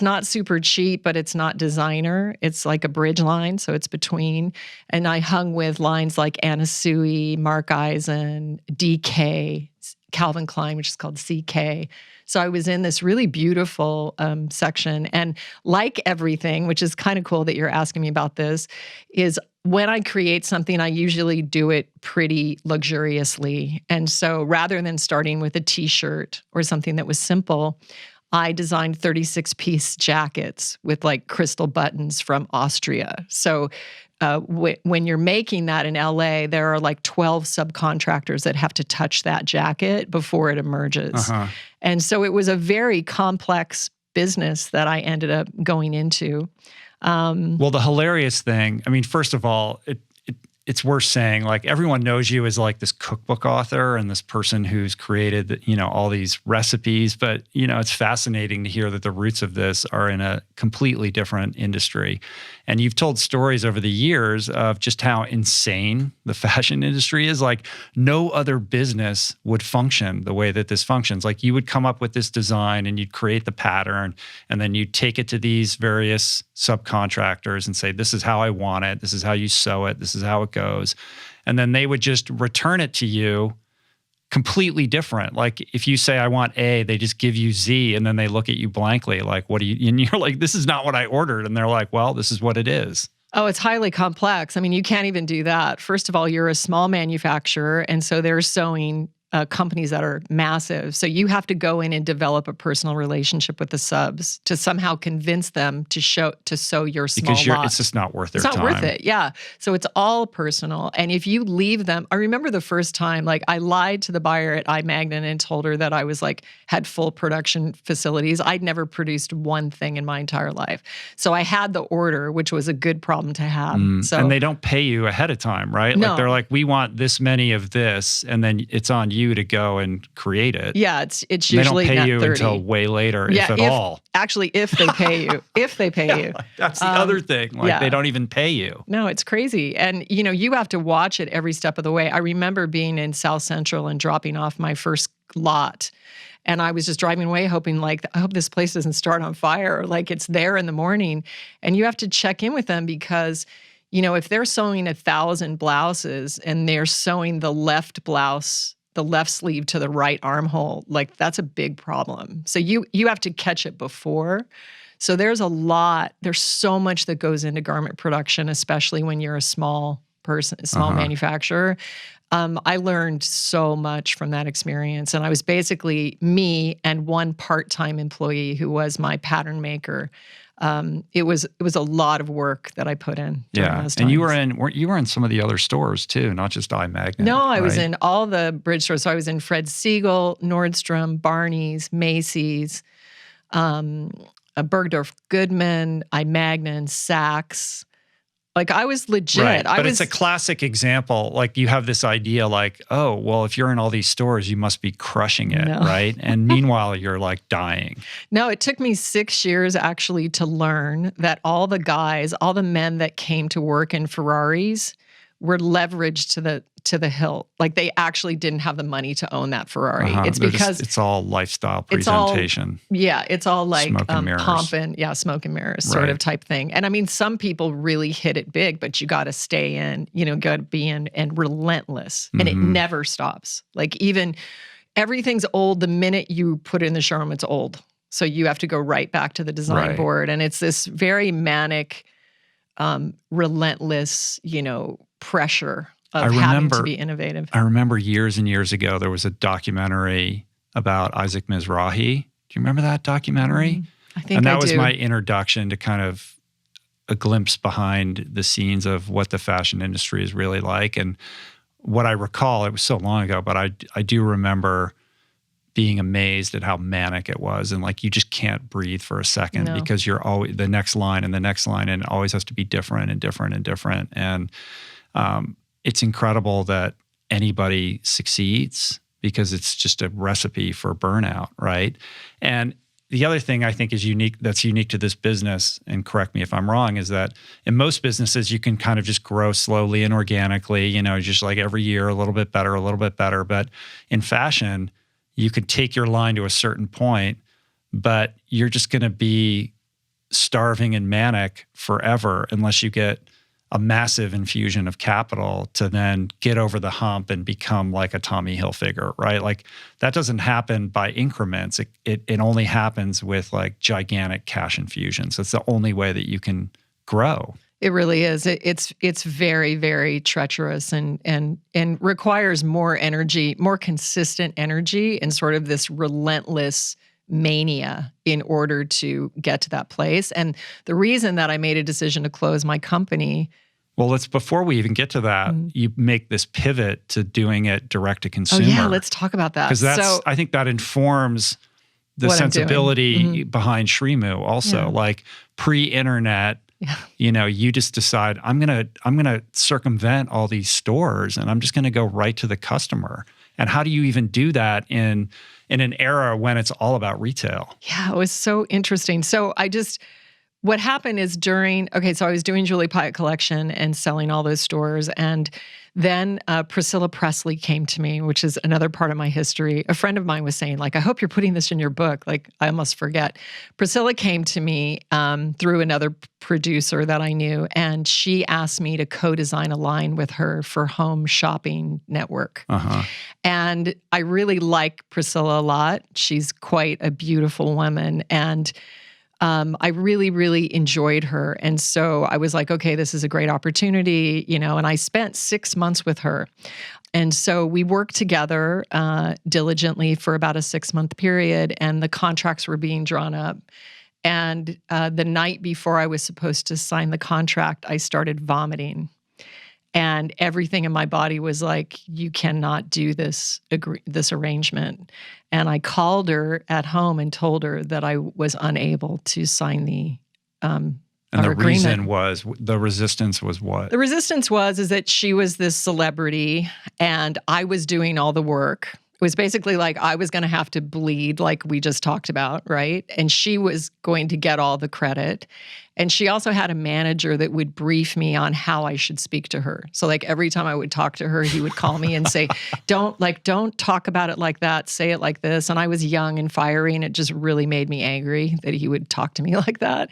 not super cheap, but it's not designer. It's like a bridge line, so it's between. And I hung with lines like Anna Sui, Mark Eisen, DK, Calvin Klein, which is called CK. So I was in this really beautiful section. And like everything, which is kind of cool that you're asking me about this, is when I create something, I usually do it pretty luxuriously. And so rather than starting with a t-shirt or something that was simple, I designed 36-piece jackets with like crystal buttons from Austria. So when you're making that in LA, there are like 12 subcontractors that have to touch that jacket before it emerges. And so it was a very complex business that I ended up going into. Well, the hilarious thing, I mean, first of all, it's worth saying, like, everyone knows you as like this cookbook author and this person who's created, all these recipes. But, it's fascinating to hear that the roots of this are in a completely different industry. And you've told stories over the years of just how insane the fashion industry is. Like, no other business would function the way that this functions. Like, you would come up with this design and you'd create the pattern, and then you'd take it to these various subcontractors and say, this is how I want it. This is how you sew it. This is how it goes. And then they would just return it to you completely different. Like, if you say, I want A, they just give you Z, and then they look at you blankly like, what do you, and you're like, this is not what I ordered. And they're like, well, this is what it is. Oh, it's highly complex. I mean, you can't even do that. First of all, you're a small manufacturer, and so they're sewing companies that are massive. So you have to go in and develop a personal relationship with the subs to somehow convince them to sew your small lot. It's just not worth their time. It's not worth it, yeah. So it's all personal. And if you leave them, I remember the first time, like, I lied to the buyer at iMagnin and told her that I was had full production facilities. I'd never produced one thing in my entire life. So I had the order, which was a good problem to have. And they don't pay you ahead of time, right? No. Like, they're like, we want this many of this, and then it's on you to go and create it. Yeah, it's usually they don't pay you 30. until way later, if at all. Actually, if they pay you, if they pay you. That's the other thing. Like, they don't even pay you. No, it's crazy. And, you have to watch it every step of the way. I remember being in South Central and dropping off my first lot. And I was just driving away hoping, I hope this place doesn't start on fire, or it's there in the morning. And you have to check in with them because, if they're sewing 1,000 blouses and they're sewing the left blouse, the left sleeve to the right armhole, that's a big problem. So you have to catch it before. So there's so much that goes into garment production, especially when you're a small manufacturer. I learned so much from that experience. And I was basically me and one part-time employee who was my pattern maker. It was a lot of work that I put in. Yeah, and you were in some of the other stores too, not just iMagnin. No, I was in all the bridge stores. So I was in Fred Segal, Nordstrom, Barney's, Macy's, Bergdorf Goodman, iMagnin, Saks. I was legit. Right, but it's a classic example. You have this idea oh, well, if you're in all these stores, you must be crushing it, right? And meanwhile, you're dying. No, it took me 6 years actually to learn that all the men that came to work in Ferraris were leveraged to the hilt. Like they actually didn't have the money to own that Ferrari. It's They're because it's all lifestyle presentation. It's all like smoke and mirrors. pomp and smoke and mirrors sort of type thing. And I mean, some people really hit it big, but you got to stay in, got to be in and relentless, and it never stops. Like even everything's old the minute you put it in the showroom, it's old. So you have to go right back to the design board, and it's this very manic, relentless, pressure of having to be innovative. I remember years and years ago, there was a documentary about Isaac Mizrahi. Do you remember that documentary? I think And that was my introduction to kind of a glimpse behind the scenes of what the fashion industry is really like. And what I recall, it was so long ago, but I do remember being amazed at how manic it was. And like, you just can't breathe for a second because you're always the next line and the next line, and it always has to be different and different and different. And it's incredible that anybody succeeds because it's just a recipe for burnout, right? And the other thing I think is that's unique to this business, and correct me if I'm wrong, is that in most businesses, you can kind of just grow slowly and organically, just like every year, a little bit better, a little bit better. But in fashion, you could take your line to a certain point, but you're just going to be starving and manic forever unless you get a massive infusion of capital to then get over the hump and become like a Tommy Hilfiger, right? Like that doesn't happen by increments. It only happens with like gigantic cash infusions. It's the only way that you can grow. It really is. It's very, very treacherous and requires more energy, more consistent energy, and sort of this relentless mania in order to get to that place. And the reason that I made a decision to close my company. Well, before we even get to that, you make this pivot to doing it direct to consumer. Oh yeah, let's talk about that. Because I think that informs the sensibility behind SriMu also. Like pre-internet, you just decide I'm gonna circumvent all these stores and I'm just gonna go right to the customer. And how do you even do that in an era when it's all about retail? Yeah, it was so interesting. So what happened is so I was doing Julie Piatt collection and selling all those stores. And then Priscilla Presley came to me, which is another part of my history. A friend of mine was saying, like, I hope you're putting this in your book. Like, I almost forget. Priscilla came to me through another producer that I knew, and she asked me to co-design a line with her for Home Shopping Network. And I really like Priscilla a lot. She's quite a beautiful woman, and I really, really enjoyed her. And so I was like, okay, this is a great opportunity, and I spent 6 months with her. And so we worked together diligently for about a 6-month period, and the contracts were being drawn up. And the night before I was supposed to sign the contract, I started vomiting. And everything in my body was like, you cannot do this arrangement. And I called her at home and told her that I was unable to sign the and the agreement. Reason was, the resistance was what? The resistance is that she was this celebrity and I was doing all the work. It was basically like I was going to have to bleed like we just talked about, right? And she was going to get all the credit. And she also had a manager that would brief me on how I should speak to her. So like every time I would talk to her, he would call me and say, don't talk about it like that, say it like this. And I was young and fiery, and it just really made me angry that he would talk to me like that.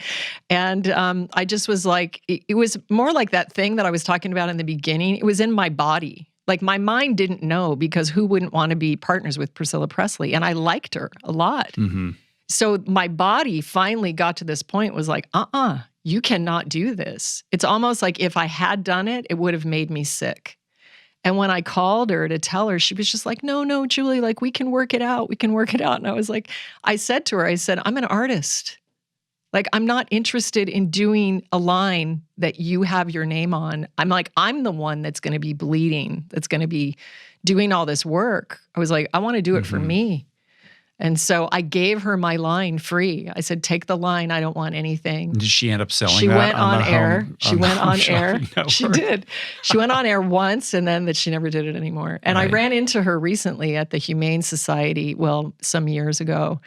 And I just was like, it was more like that thing that I was talking about in the beginning. It was in my body. Like my mind didn't know, because who wouldn't want to be partners with Priscilla Presley? And I liked her a lot. So my body finally got to this point, was like, you cannot do this. It's almost like if I had done it, it would have made me sick. And when I called her to tell her, she was just like, no, Julie, like we can work it out. We can work it out. And I was like, I said to her, I'm an artist. Like, I'm not interested in doing a line that you have your name on. I'm the one that's going to be bleeding, that's going to be doing all this work. I was like, I want to do it for me. And so I gave her my line free. I said, take the line. I don't want anything. Did she end up selling she that went on air. She went on air. She did. She went on air once, and then she never did it anymore. And I ran into her recently at the Humane Society, some years ago.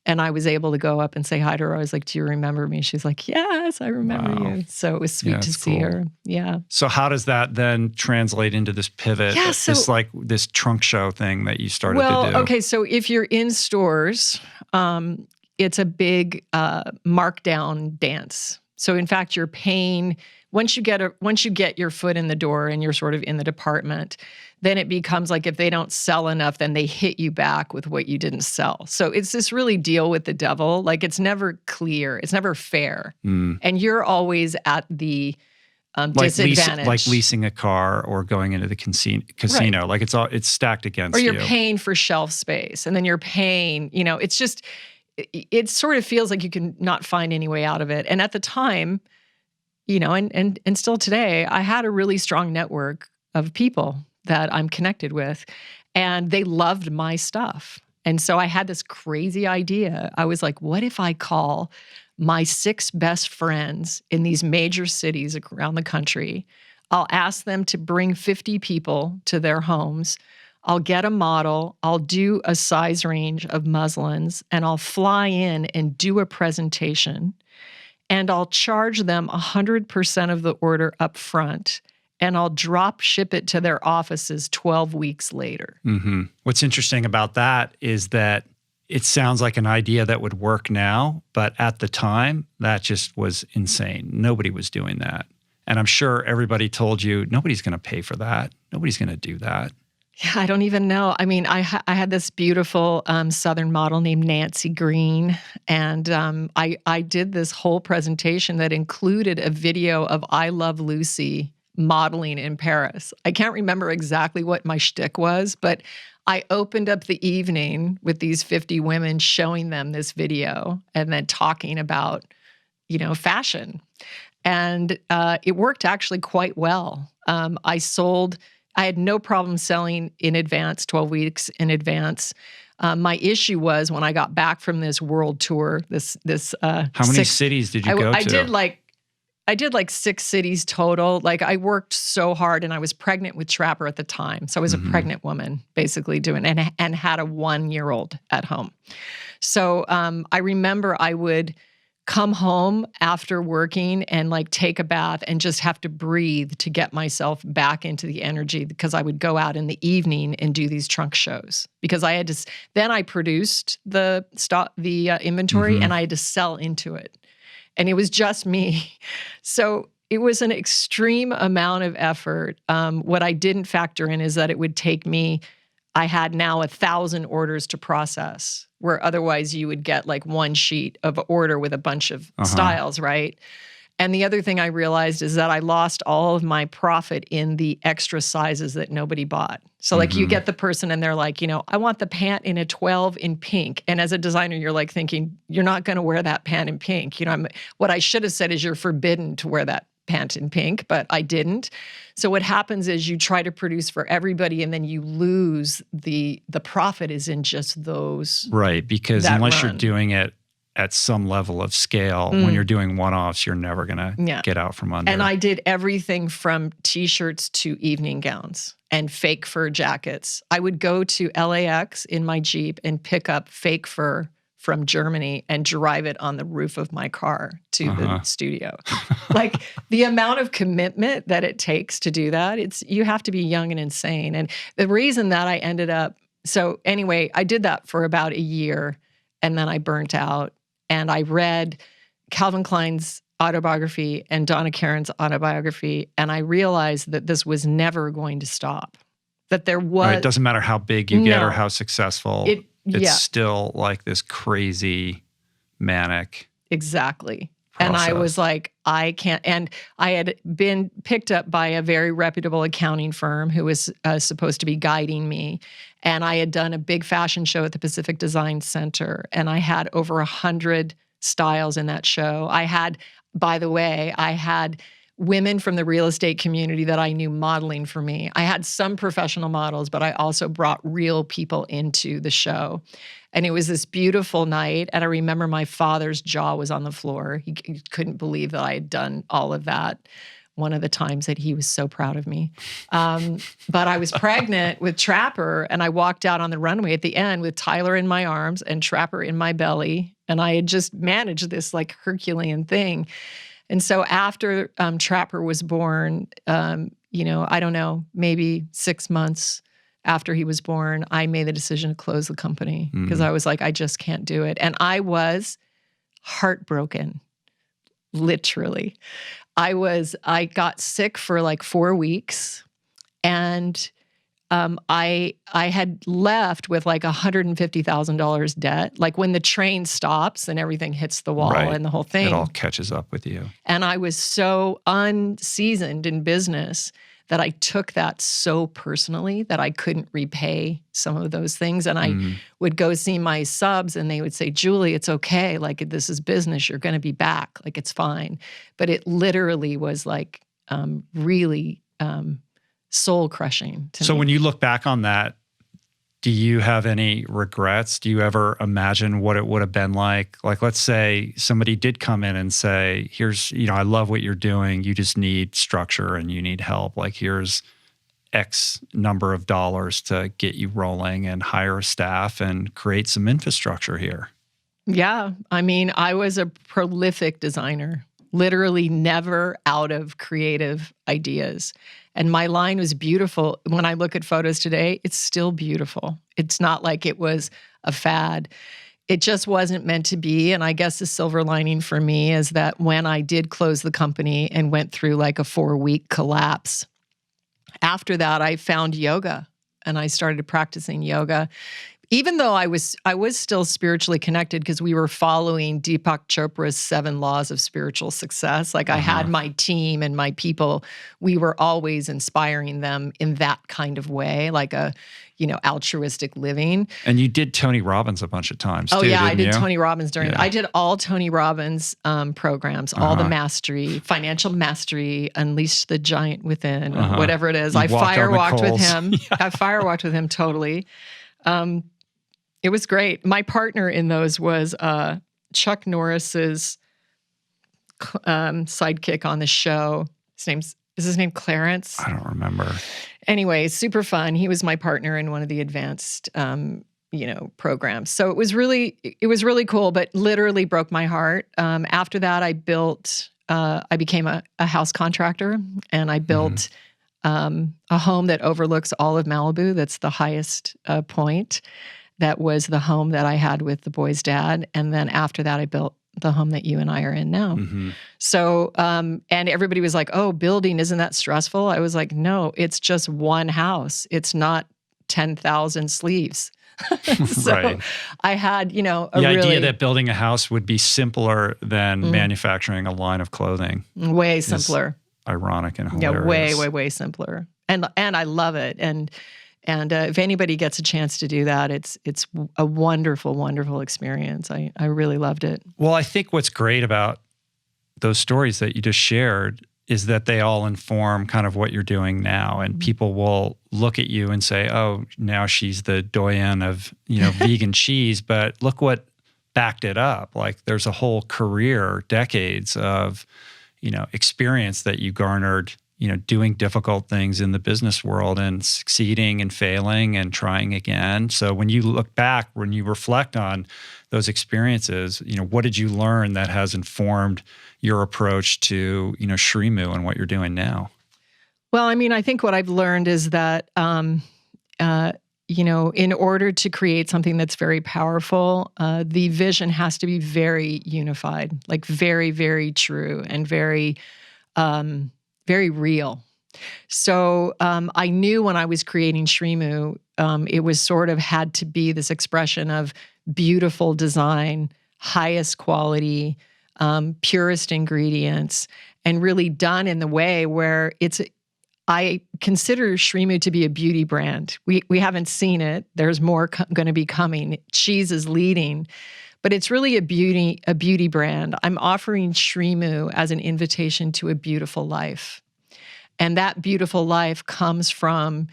And I was able to go up and say hi to her. I was like, do you remember me? She's like, yes, I remember you. So it was sweet to see her. Yeah. So how does that then translate into this pivot, this trunk show thing that you started to do? Okay. So if you're in stores, it's a big markdown dance. So in fact, you're paying, once you get your foot in the door and you're sort of in the department, then it becomes like if they don't sell enough, then they hit you back with what you didn't sell. So it's this really deal with the devil. Like it's never clear. It's never fair. And you're always at the disadvantage. Like leasing a car or going into the casino. Right. Like it's stacked against you. Or you're paying for shelf space and then you're paying, it's just, it sort of feels like you can not find any way out of it. And at the time, and still today, I had a really strong network of people that I'm connected with, and they loved my stuff. And so I had this crazy idea. I was like, what if I call my 6 best friends in these major cities around the country? I'll ask them to bring 50 people to their homes. I'll get a model. I'll do a size range of muslins, and I'll fly in and do a presentation. And I'll charge them 100% of the order up front. And I'll drop ship it to their offices 12 weeks later. Mm-hmm. What's interesting about that is that it sounds like an idea that would work now, but at the time, that just was insane. Nobody was doing that. And I'm sure everybody told you, nobody's going to pay for that. Nobody's going to do that. Yeah, I don't even know. I mean, I had this beautiful Southern model named Nancy Green, and I did this whole presentation that included a video of I Love Lucy modeling in Paris. I can't remember exactly what my shtick was, but I opened up the evening with these 50 women showing them this video and then talking about, fashion. And it worked actually quite well. I had no problem selling in advance, 12 weeks in advance. My issue was when I got back from this world tour, how many cities did you go to? I did like 6 cities total. Like I worked so hard, and I was pregnant with Trapper at the time. So I was a pregnant woman basically doing, and had a 1-year-old at home. So I remember I would come home after working and like take a bath and just have to breathe to get myself back into the energy, because I would go out in the evening and do these trunk shows, because I had to, then I produced the inventory and I had to sell into it. And it was just me. So it was an extreme amount of effort. What I didn't factor in is that it would take me, I had now 1,000 orders to process, where otherwise you would get like one sheet of order with a bunch of styles, right? And the other thing I realized is that I lost all of my profit in the extra sizes that nobody bought. So like you get the person and they're like, I want the pant in a 12 in pink. And as a designer, you're like thinking, you're not going to wear that pant in pink. What I should have said is you're forbidden to wear that pant in pink, but I didn't. So what happens is you try to produce for everybody, and then you lose the profit is in just those. Right, because unless you're doing it at some level of scale, when you're doing one-offs, you're never going to get out from under. And I did everything from T-shirts to evening gowns and fake fur jackets. I would go to LAX in my Jeep and pick up fake fur from Germany and drive it on the roof of my car to the studio. Like the amount of commitment that it takes to do that, you have to be young and insane. And the reason that I ended up, so anyway, I did that for about a year, and then I burnt out. And I read Calvin Klein's autobiography and Donna Karan's autobiography, and I realized that this was never going to stop. That there was... Right, it doesn't matter how big you get or how successful. It's still like this crazy, manic... Exactly. process. And I was like, I can't... And I had been picked up by a very reputable accounting firm who was supposed to be guiding me. And I had done a big fashion show at the Pacific Design Center, and I had over 100 styles in that show. I had women from the real estate community that I knew modeling for me. I had some professional models, but I also brought real people into the show. And it was this beautiful night. And I remember my father's jaw was on the floor. He couldn't believe that I had done all of that. one of the times that he was so proud of me. But I was pregnant with Trapper, and I walked out on the runway at the end with Tyler in my arms and Trapper in my belly. And I had just managed this like Herculean thing. And so after Trapper was born, I don't know, maybe 6 months after he was born, I made the decision to close the company because I was like, I just can't do it. And I was heartbroken, literally. I got sick for like 4 weeks, and I had left with like $150,000 debt. Like when the train stops and everything hits the wall and the whole thing. It all catches up with you. And I was so unseasoned in business that I took that so personally that I couldn't repay some of those things. And I would go see my subs and they would say, Julie, it's okay. Like, this is business. You're going to be back. Like, it's fine. But it literally was like really soul crushing to me. So when you look back on that, do you have any regrets? Do you ever imagine what it would have been like? Like, let's say somebody did come in and say, here's, I love what you're doing. You just need structure and you need help. Like, here's X number of dollars to get you rolling and hire staff and create some infrastructure here. Yeah. I mean, I was a prolific designer, literally never out of creative ideas. And my line was beautiful. When I look at photos today, it's still beautiful. It's not like it was a fad. It just wasn't meant to be. And I guess the silver lining for me is that when I did close the company and went through like a 4-week collapse, after that, I found yoga and I started practicing yoga. Even though I was still spiritually connected because we were following Deepak Chopra's 7 laws of spiritual success. Like I had my team and my people, we were always inspiring them in that kind of way, like a, altruistic living. And you did Tony Robbins a bunch of times too, didn't I did you? Tony Robbins I did all Tony Robbins programs, all the mastery, financial mastery, Unleash the Giant Within, whatever it is. I firewalked with him. I firewalked with him totally. It was great. My partner in those was Chuck Norris's sidekick on the show. Is his name Clarence? I don't remember. Anyway, super fun. He was my partner in one of the advanced, programs. So it was really cool, but literally broke my heart. After that, I became a house contractor, and I built a home that overlooks all of Malibu. That's the highest point. That was the home that I had with the boy's dad. And then after that, I built the home that you and I are in now. So, and everybody was like, oh, building, isn't that stressful? I was like, no, it's just one house. It's not 10,000 sleeves. So I had, the idea that building a house would be simpler than manufacturing a line of clothing. Way simpler. Ironic and hilarious. Yeah, way simpler. And I love it. And if anybody gets a chance to do that, it's a wonderful, wonderful experience. I really loved it. Well, I think what's great about those stories that you just shared is that they all inform kind of what you're doing now. And people will look at you and say, oh, now she's the Doyenne of, vegan cheese, but look what backed it up. Like there's a whole career, decades of, experience that you garnered, doing difficult things in the business world and succeeding and failing and trying again. So when you look back, when you reflect on those experiences, what did you learn that has informed your approach to, SriMu and what you're doing now? Well, I mean, I think what I've learned is that, in order to create something that's very powerful, the vision has to be very unified, like very, very true and very, very real. So I knew when I was creating SriMu, it was sort of had to be this expression of beautiful design, highest quality, purest ingredients, and really done in the way where I consider SriMu to be a beauty brand. We haven't seen it. There's more going to be coming. Cheese is leading. But it's really a beauty brand. I'm offering SriMu as an invitation to a beautiful life. And that beautiful life comes from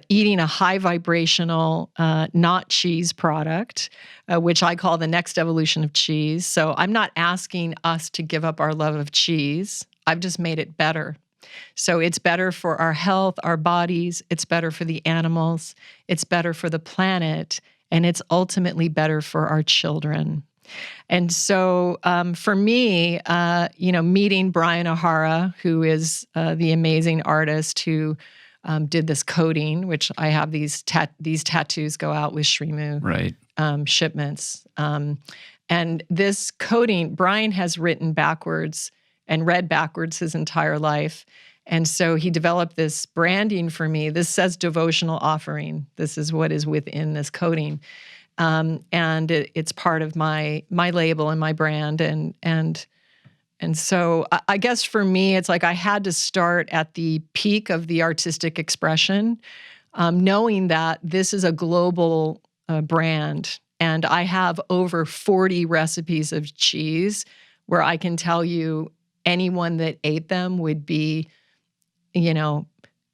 eating a high vibrational, not cheese product, which I call the next evolution of cheese. So I'm not asking us to give up our love of cheese. I've just made it better. So it's better for our health, our bodies, it's better for the animals, it's better for the planet, and it's ultimately better for our children. And so for me, meeting Brian O'Hara, who is the amazing artist who did this coating, which I have these tattoos go out with SriMu shipments. And this coating, Brian has written backwards and read backwards his entire life. And so he developed this branding for me. This says devotional offering. This is what is within this coating. And it's part of my label and my brand. And so I guess for me, it's like I had to start at the peak of the artistic expression, knowing that this is a global brand. And I have over 40 recipes of cheese where I can tell you anyone that ate them would be,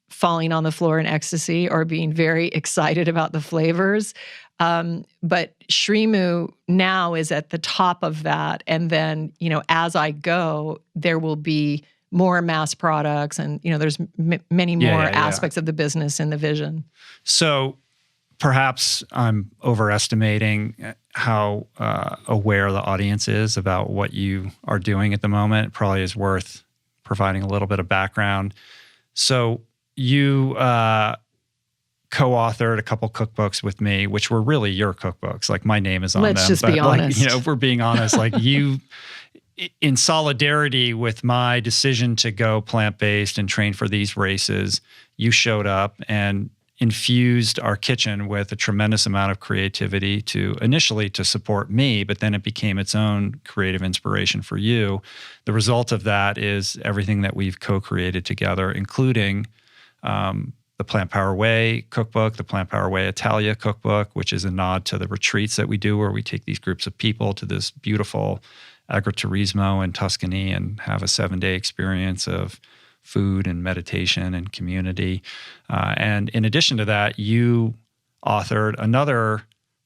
falling on the floor in ecstasy or being very excited about the flavors. But SriMu now is at the top of that. And then, as I go, there will be more mass products and, there's many more aspects of the business in the vision. So perhaps I'm overestimating how aware the audience is about what you are doing at the moment. It probably is worth providing a little bit of background. So you co-authored a couple cookbooks with me, which were really your cookbooks. Like my name is on them. Let's just be honest. If we're being honest, like you, in solidarity with my decision to go plant-based and train for these races, you showed up and infused our kitchen with a tremendous amount of creativity initially to support me, but then it became its own creative inspiration for you. The result of that is everything that we've co-created together, including the Plant Power Way cookbook, the Plant Power Way Italia cookbook, which is a nod to the retreats that we do where we take these groups of people to this beautiful agriturismo in Tuscany and have a 7-day experience of food and meditation and community. And in addition to that, you authored another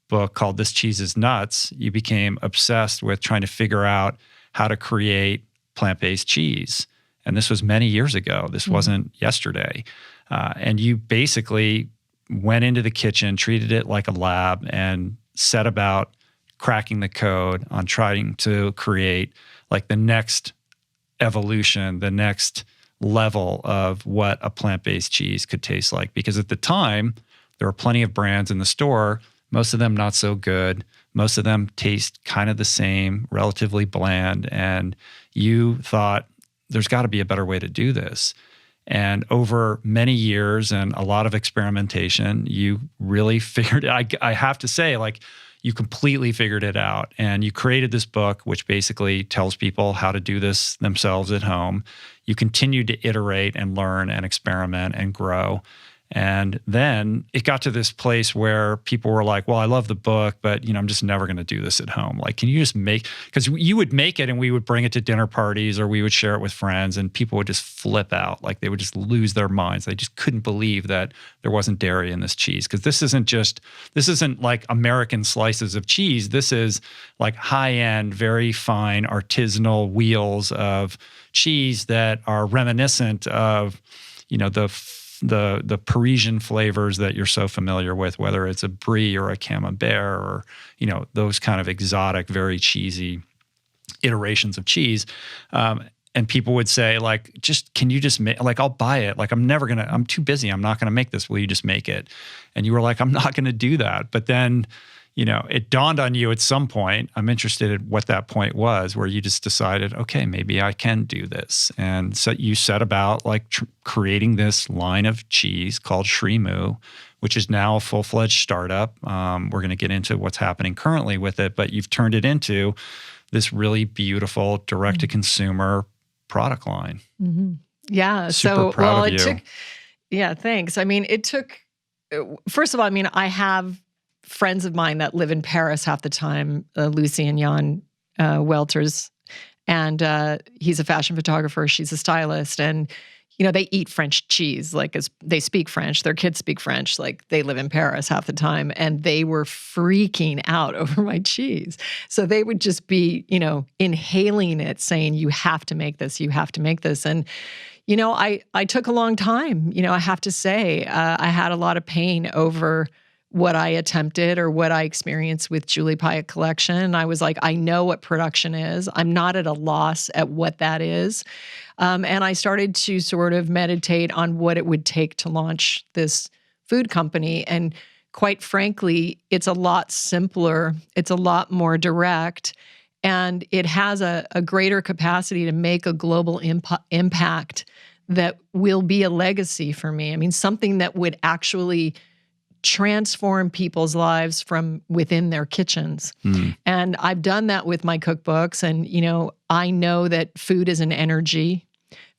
book called This Cheese is Nuts. You became obsessed with trying to figure out how to create plant-based cheese. And this was many years ago. This wasn't yesterday. And you basically went into the kitchen, treated it like a lab, and set about cracking the code on trying to create like the next evolution, the next level of what a plant-based cheese could taste like. Because at the time, there were plenty of brands in the store, most of them not so good. Most of them taste kind of the same, relatively bland. And you thought, there's got to be a better way to do this. And over many years and a lot of experimentation, you really figured it. I have to say, like, you completely figured it out. And you created this book, which basically tells people how to do this themselves at home. You continued to iterate and learn and experiment and grow. And then it got to this place where people were like, well, I love the book, but I'm just never going to do this at home. Like, can you just because you would make it and we would bring it to dinner parties or we would share it with friends and people would just flip out. Like they would just lose their minds. They just couldn't believe that there wasn't dairy in this cheese. Because this isn't like American slices of cheese. This is like high-end, very fine artisanal wheels of cheese that are reminiscent of, the Parisian flavors that you're so familiar with, whether it's a brie or a camembert or, those kind of exotic, very cheesy iterations of cheese. And people would say, like, can you just make, like, I'll buy it. Like, I'm too busy. I'm not going to make this. Will you just make it? And you were like, I'm not going to do that. But then, it dawned on you at some point, I'm interested in what that point was, where you just decided, okay, maybe I can do this. And so you set about like creating this line of cheese called SriMu, which is now a full-fledged startup. We're going to get into what's happening currently with it, but you've turned it into this really beautiful direct-to-consumer product line. Mm-hmm. Yeah. Super proud of you. Thanks. I mean, first of all, I have friends of mine that live in Paris half the time, Lucy and Jan Welters, and he's a fashion photographer. She's a stylist, and they eat French cheese. Like, they speak French, their kids speak French. Like, they live in Paris half the time, and they were freaking out over my cheese. So they would just be, inhaling it, saying, "You have to make this. You have to make this." And I took a long time. I have to say, I had a lot of pain over what I attempted or what I experienced with Julie Piatt Collection. I was like, I know what production is. I'm not at a loss at what that is. And I started to sort of meditate on what it would take to launch this food company. And quite frankly, it's a lot simpler. It's a lot more direct. And it has a greater capacity to make a global impact that will be a legacy for me. I mean, something that would actually transform people's lives from within their kitchens. And I've done that with my cookbooks. And, I know that food is an energy.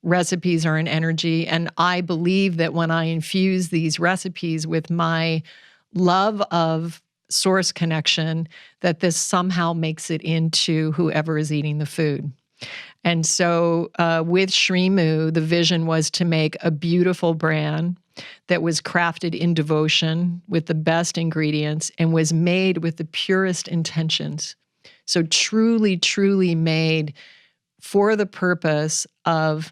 Recipes are an energy. And I believe that when I infuse these recipes with my love of source connection, that this somehow makes it into whoever is eating the food. And so with SriMu, the vision was to make a beautiful brand that was crafted in devotion with the best ingredients and was made with the purest intentions. So truly, truly made for the purpose of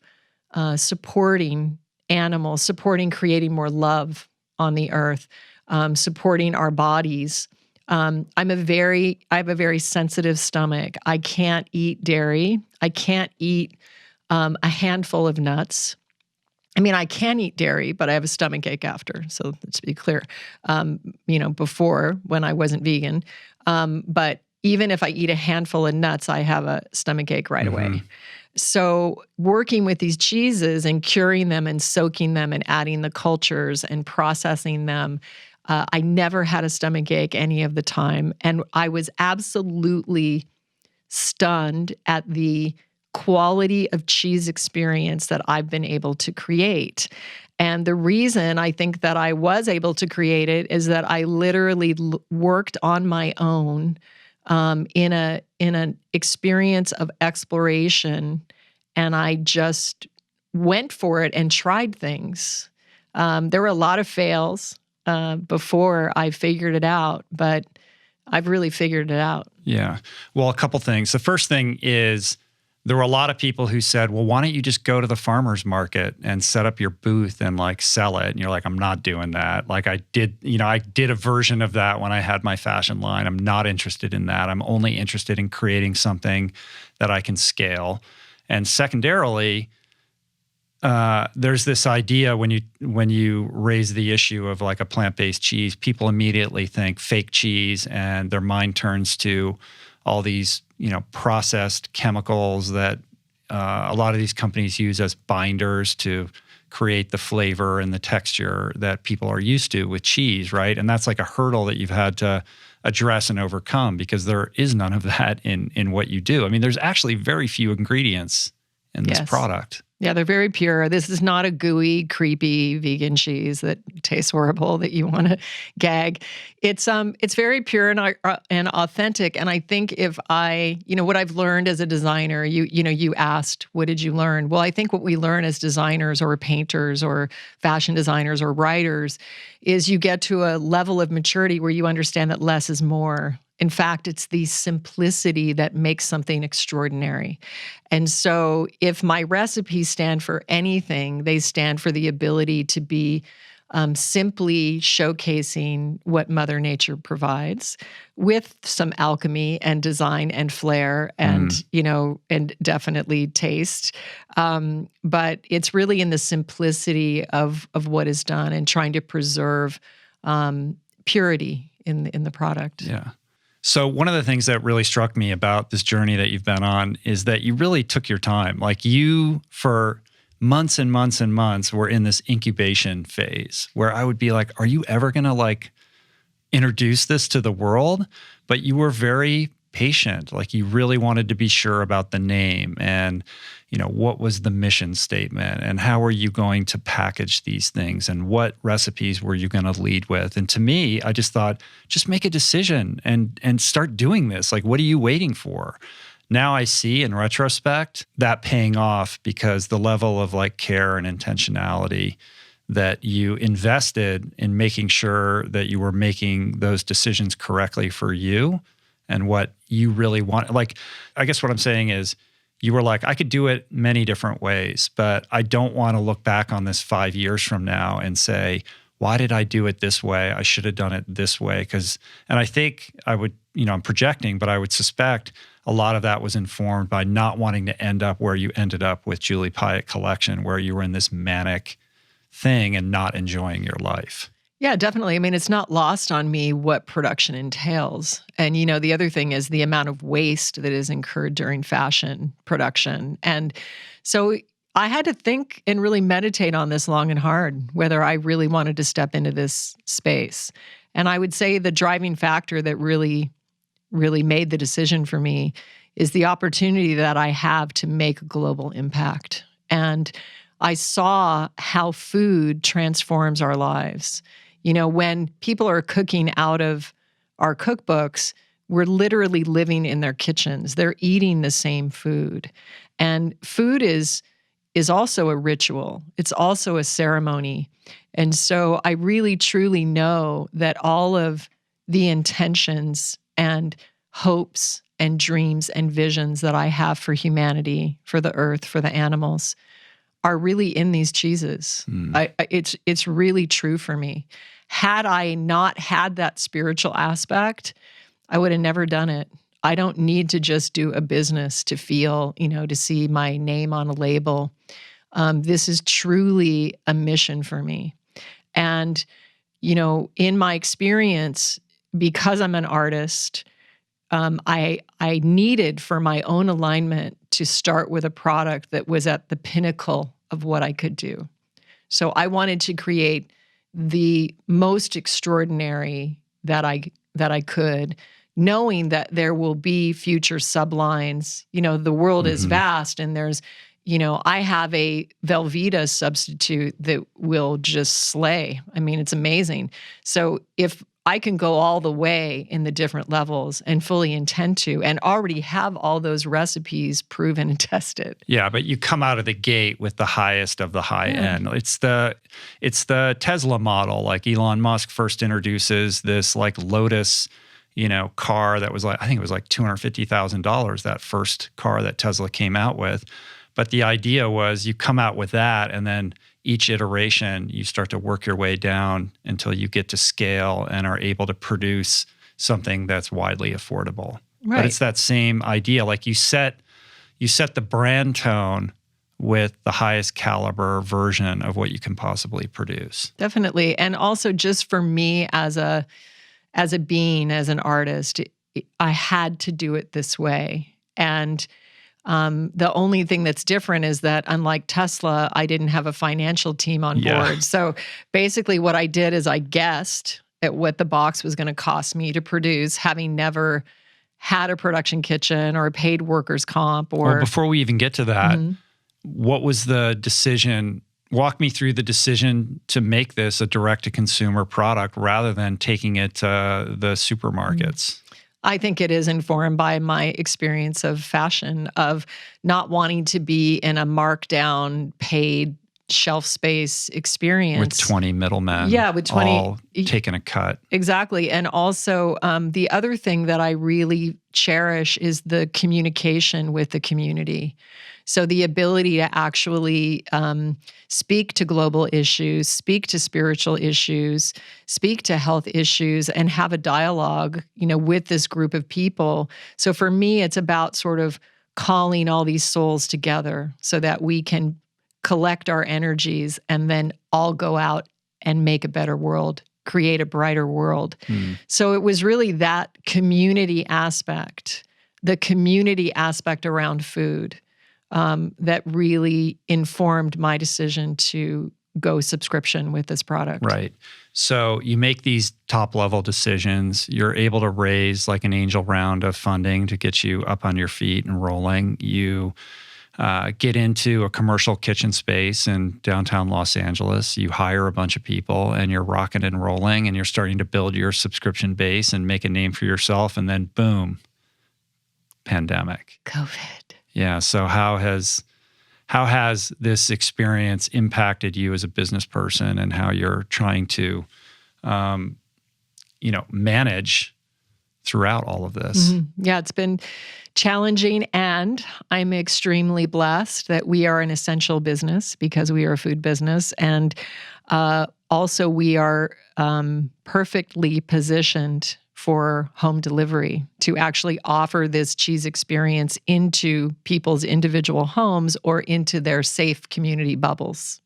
supporting animals, supporting creating more love on the earth, supporting our bodies. I have a very sensitive stomach. I can't eat dairy. I can't eat a handful of nuts. I mean, I can eat dairy, but I have a stomach ache after. So let's be clear. Before when I wasn't vegan, but even if I eat a handful of nuts, I have a stomach ache right away. So working with these cheeses and curing them and soaking them and adding the cultures and processing them, I never had a stomach ache any of the time. And I was absolutely stunned at the quality of cheese experience that I've been able to create. And the reason I think that I was able to create it is that I literally worked on my own in an experience of exploration, and I just went for it and tried things. There were a lot of fails before I figured it out, but I've really figured it out. Yeah. Well, a couple things. The first thing is there were a lot of people who said, well, why don't you just go to the farmer's market and set up your booth and like sell it? And you're like, I'm not doing that. Like I did a version of that when I had my fashion line. I'm not interested in that. I'm only interested in creating something that I can scale. And secondarily, there's this idea when you raise the issue of like a plant-based cheese, people immediately think fake cheese and their mind turns to all these, processed chemicals that a lot of these companies use as binders to create the flavor and the texture that people are used to with cheese, right? And that's like a hurdle that you've had to address and overcome because there is none of that in what you do. I mean, there's actually very few ingredients in this product. Yeah, they're very pure. This is not a gooey, creepy vegan cheese that tastes horrible that you want to gag. It's very pure and authentic. And I think if what I've learned as a designer, you asked, what did you learn? Well, I think what we learn as designers or painters or fashion designers or writers is you get to a level of maturity where you understand that less is more. In fact, it's the simplicity that makes something extraordinary. And so if my recipes stand for anything, they stand for the ability to be simply showcasing what Mother Nature provides with some alchemy and design and flair and, and definitely taste. But it's really in the simplicity of what is done and trying to preserve purity in the product. Yeah. So one of the things that really struck me about this journey that you've been on is that you really took your time. Like you, for months and months and months, were in this incubation phase where I would be like, are you ever going to like introduce this to the world? But you were very patient. Like you really wanted to be sure about the name and, what was the mission statement and how were you going to package these things and what recipes were you going to lead with? And to me, I just thought, just make a decision and start doing this. Like, what are you waiting for? Now I see in retrospect that paying off because the level of like care and intentionality that you invested in making sure that you were making those decisions correctly for you and what you really want. Like, I guess what I'm saying is you were like, I could do it many different ways, but I don't want to look back on this 5 years from now and say, why did I do it this way? I should have done it this way. And I think I would, I'm projecting, but I would suspect a lot of that was informed by not wanting to end up where you ended up with Julie Piatt Collection, where you were in this manic thing and not enjoying your life. Yeah, definitely. I mean, it's not lost on me what production entails. And, the other thing is the amount of waste that is incurred during fashion production. And so I had to think and really meditate on this long and hard, whether I really wanted to step into this space. And I would say the driving factor that really made the decision for me is the opportunity that I have to make a global impact. And I saw how food transforms our lives. When people are cooking out of our cookbooks, we're literally living in their kitchens. They're eating the same food. And food is also a ritual. It's also a ceremony. And so I really, truly know that all of the intentions and hopes and dreams and visions that I have for humanity, for the earth, for the animals, are really in these cheeses. It's really true for me. Had I not had that spiritual aspect, I would have never done it. I don't need to just do a business to feel, to see my name on a label. This is truly a mission for me. And, in my experience, because I'm an artist, I needed for my own alignment to start with a product that was at the pinnacle of what I could do. So I wanted to create the most extraordinary that I could, knowing that there will be future sublines. The world is vast, and there's, I have a Velveeta substitute that will just slay. I mean, it's amazing. So if I can go all the way in the different levels and fully intend to, and already have all those recipes proven and tested. Yeah, but you come out of the gate with the highest of the high end. It's the Tesla model. Like Elon Musk first introduces this like Lotus, car that was like, I think it was like $250,000, that first car that Tesla came out with. But the idea was you come out with that, and then each iteration, you start to work your way down until you get to scale and are able to produce something that's widely affordable. Right. But it's that same idea. Like you set the brand tone with the highest caliber version of what you can possibly produce. Definitely. And also just for me as a being, as an artist, I had to do it this way. And the only thing that's different is that, unlike Tesla, I didn't have a financial team on board. So basically what I did is I guessed at what the box was going to cost me to produce, having never had a production kitchen or a paid workers' comp. Well, before we even get to that, what was the decision? Walk me through the decision to make this a direct-to-consumer product rather than taking it to the supermarkets. I think it is informed by my experience of fashion, of not wanting to be in a markdown, paid shelf space experience. With 20 middlemen. Yeah, with 20. All taking a cut. Exactly. And also the other thing that I really cherish is the communication with the community. So the ability to actually speak to global issues, speak to spiritual issues, speak to health issues, and have a dialogue, with this group of people. So for me, it's about sort of calling all these souls together so that we can collect our energies and then all go out and make a better world, create a brighter world. So it was really that community aspect, the community aspect around food, that really informed my decision to go subscription with this product. Right. So you make these top-level decisions. You're able to raise like an angel round of funding to get you up on your feet and rolling. You get into a commercial kitchen space in downtown Los Angeles. You hire a bunch of people, and you're rocking and rolling, and you're starting to build your subscription base and make a name for yourself. And then boom, pandemic. COVID. Yeah. So how has this experience impacted you as a business person, and how you're trying to, manage throughout all of this. Yeah, it's been challenging, and I'm extremely blessed that we are an essential business because we are a food business. And also we are perfectly positioned for home delivery to actually offer this cheese experience into people's individual homes or into their safe community bubbles.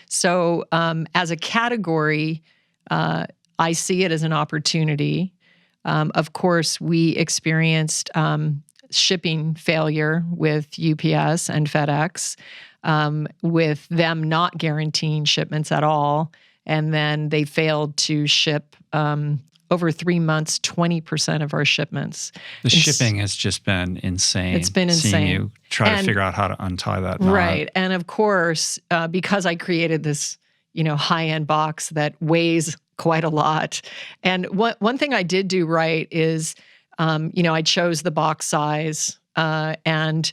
So as a category, I see it as an opportunity. Of course, we experienced shipping failure with UPS and FedEx, with them not guaranteeing shipments at all. And then they failed to ship over 3 months, 20% of our shipments. The shipping has just been insane. It's been insane. Seeing you try to figure out how to untie that knot. Right. And of course, because I created this, high-end box that weighs quite a lot. And one thing I did do right is, I chose the box size, and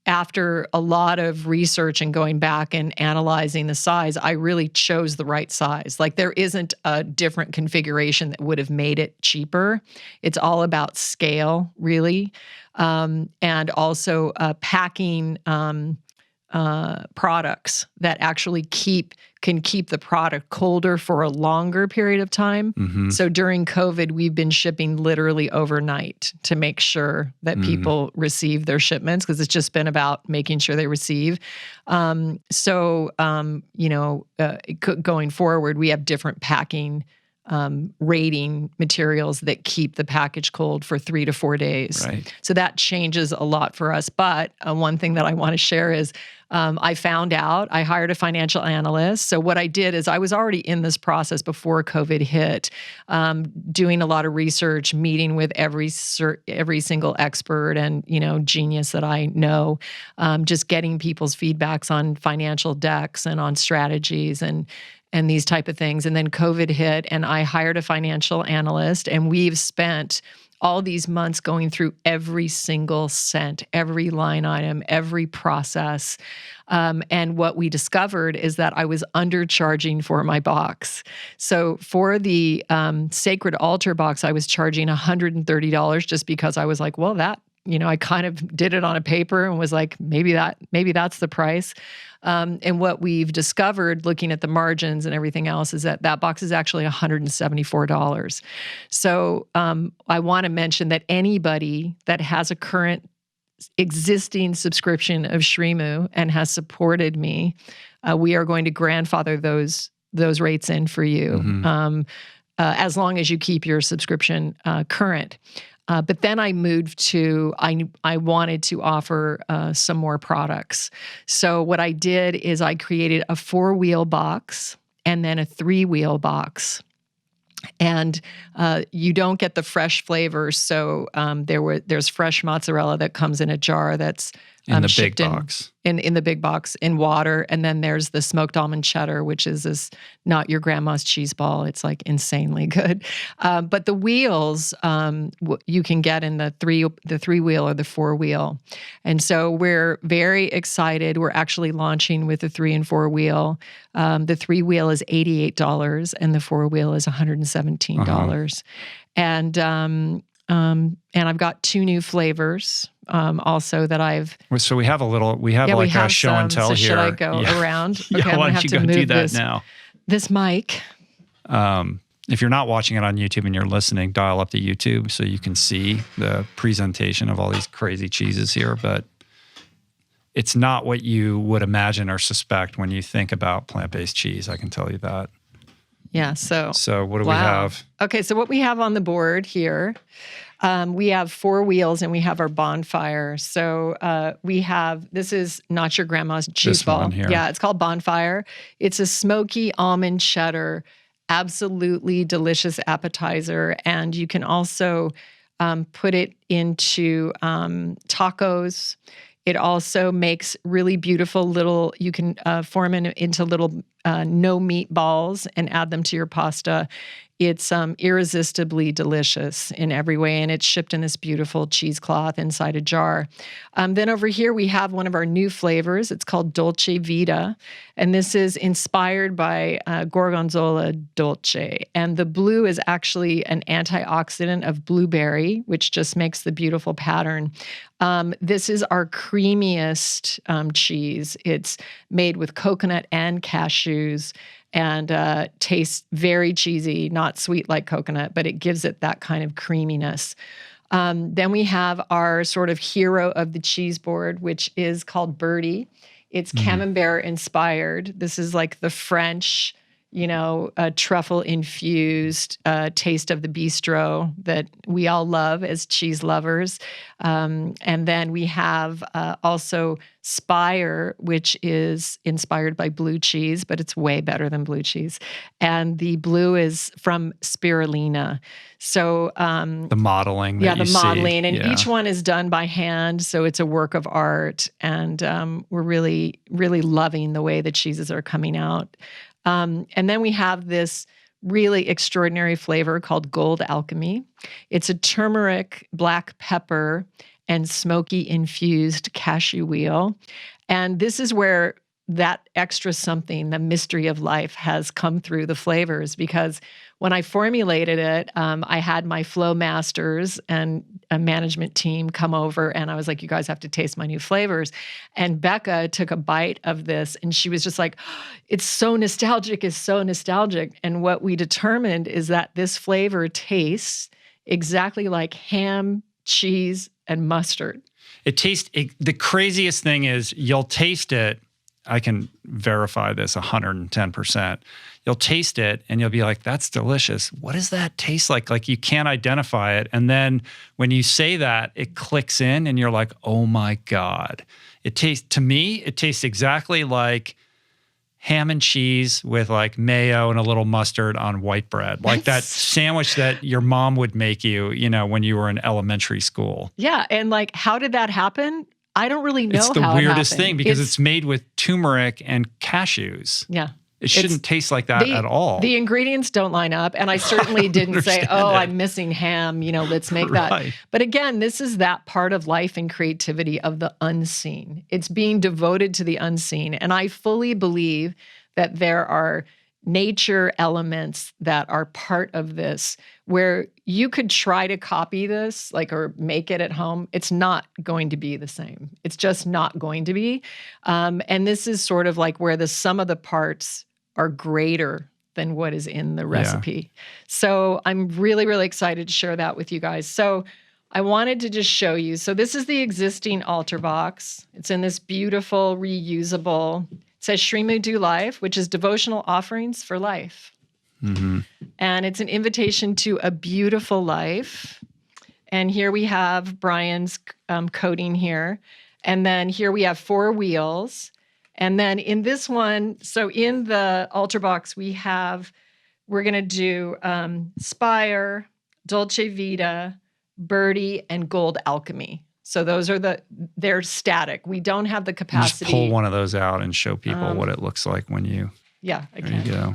after a lot of research and going back and analyzing the size, I really chose the right size. Like, there isn't a different configuration that would have made it cheaper. It's all about scale, really, and also packing products that actually can keep the product colder for a longer period of time. So during COVID, we've been shipping literally overnight to make sure that people receive their shipments, because it's just been about making sure they receive. Going forward, we have different packing rating materials that keep the package cold for 3 to 4 days. Right. So that changes a lot for us. But one thing that I want to share is I found out, I hired a financial analyst. So what I did is I was already in this process before COVID hit, doing a lot of research, meeting with every single expert and, genius that I know, just getting people's feedbacks on financial decks and on strategies and these type of things. And then COVID hit, and I hired a financial analyst, and we've spent all these months going through every single cent, every line item, every process. And what we discovered is that I was undercharging for my box. So for the Sacred Altar box, I was charging $130 just because I was like, well, that, I kind of did it on a paper and was like, maybe that's the price. And what we've discovered looking at the margins and everything else is that box is actually $174. So I want to mention that anybody that has a current existing subscription of SriMu and has supported me, we are going to grandfather those rates in for you, as long as you keep your subscription current. But then I moved to, I wanted to offer some more products. So what I did is I created a 4-wheel box and then a 3-wheel box. And you don't get the fresh flavors. So there's fresh mozzarella that comes in a jar that's in the big box. In the big box in water. And then there's the smoked almond cheddar, which is this not your grandma's cheese ball. It's like insanely good. But the wheels you can get in the 3-wheel or the 4-wheel. And so we're very excited. We're actually launching with the 3 and 4-wheel. The 3-wheel is $88 and the 4-wheel is $117. And I've got 2 new flavors. Also that I've... So we have a show and tell here. Should I go around? Okay, why don't you go do that now? This mic. If you're not watching it on YouTube and you're listening, dial up to YouTube so you can see the presentation of all these crazy cheeses here. But it's not what you would imagine or suspect when you think about plant-based cheese. I can tell you that. Yeah, so what do we have? Okay, so what we have on the board here, we have 4 wheels and we have our bonfire. So this is not your grandma's cheese ball. One here. Yeah, it's called Bonfire. It's a smoky almond cheddar, absolutely delicious appetizer. And you can also put it into tacos. It also makes really beautiful you can form it into little no meatballs and add them to your pasta. It's irresistibly delicious in every way, and it's shipped in this beautiful cheesecloth inside a jar. Then over here, we have one of our new flavors. It's called Dolce Vita, and this is inspired by Gorgonzola Dolce. And the blue is actually an antioxidant of blueberry, which just makes the beautiful pattern. This is our creamiest cheese. It's made with coconut and cashews, and tastes very cheesy, not sweet like coconut, but it gives it that kind of creaminess. Then we have our sort of hero of the cheese board, which is called Birdie. It's camembert inspired. This is like the French, truffle-infused taste of the bistro that we all love as cheese lovers. And then we have also Spire, which is inspired by blue cheese, but it's way better than blue cheese. And the blue is from spirulina. So the modeling. The modeling. And each one is done by hand. So it's a work of art. And we're really, really loving the way the cheeses are coming out. And then we have this really extraordinary flavor called Gold Alchemy. It's a turmeric, black pepper, and smoky infused cashew wheel. And this is where that extra something, the mystery of life, has come through the flavors, because when I formulated it, I had my flow masters and a management team come over, and I was like, you guys have to taste my new flavors. And Becca took a bite of this, and she was just like, it's so nostalgic, it's so nostalgic. And what we determined is that this flavor tastes exactly like ham, cheese, and mustard. The craziest thing is you'll taste it. I can verify this 110%. You'll taste it and you'll be like, that's delicious. What does that taste like? Like you can't identify it. And then when you say that, it clicks in and you're like, oh my God. To me, it tastes exactly like ham and cheese with like mayo and a little mustard on white bread. Like that sandwich that your mom would make you, when you were in elementary school. Yeah. And like, how did that happen? I don't really know how it happened. It's the weirdest thing because it's made with turmeric and cashews. Yeah. It shouldn't taste like that at all. The ingredients don't line up. And I certainly didn't say, I'm missing ham, let's make that. But again, this is that part of life and creativity of the unseen. It's being devoted to the unseen. And I fully believe that there are nature elements that are part of this where you could try to copy this, or make it at home. It's not going to be the same. It's just not going to be. And this is sort of like where the sum of the parts are greater than what is in the recipe. Yeah. So I'm really, really excited to share that with you guys. So I wanted to just show you. So this is the existing altar box. It's in this beautiful, reusable, it says SriMu Do Life, which is devotional offerings for life. Mm-hmm. And it's an invitation to a beautiful life. And here we have Brian's coating here. And then here we have 4 wheels. And then in this one, so in the altar box, we're going to do Spire, Dolce Vita, Birdie, and Gold Alchemy. So those are they're static. We don't have the capacity. Just pull one of those out and show people what it looks like when you. Yeah, I can. There you go.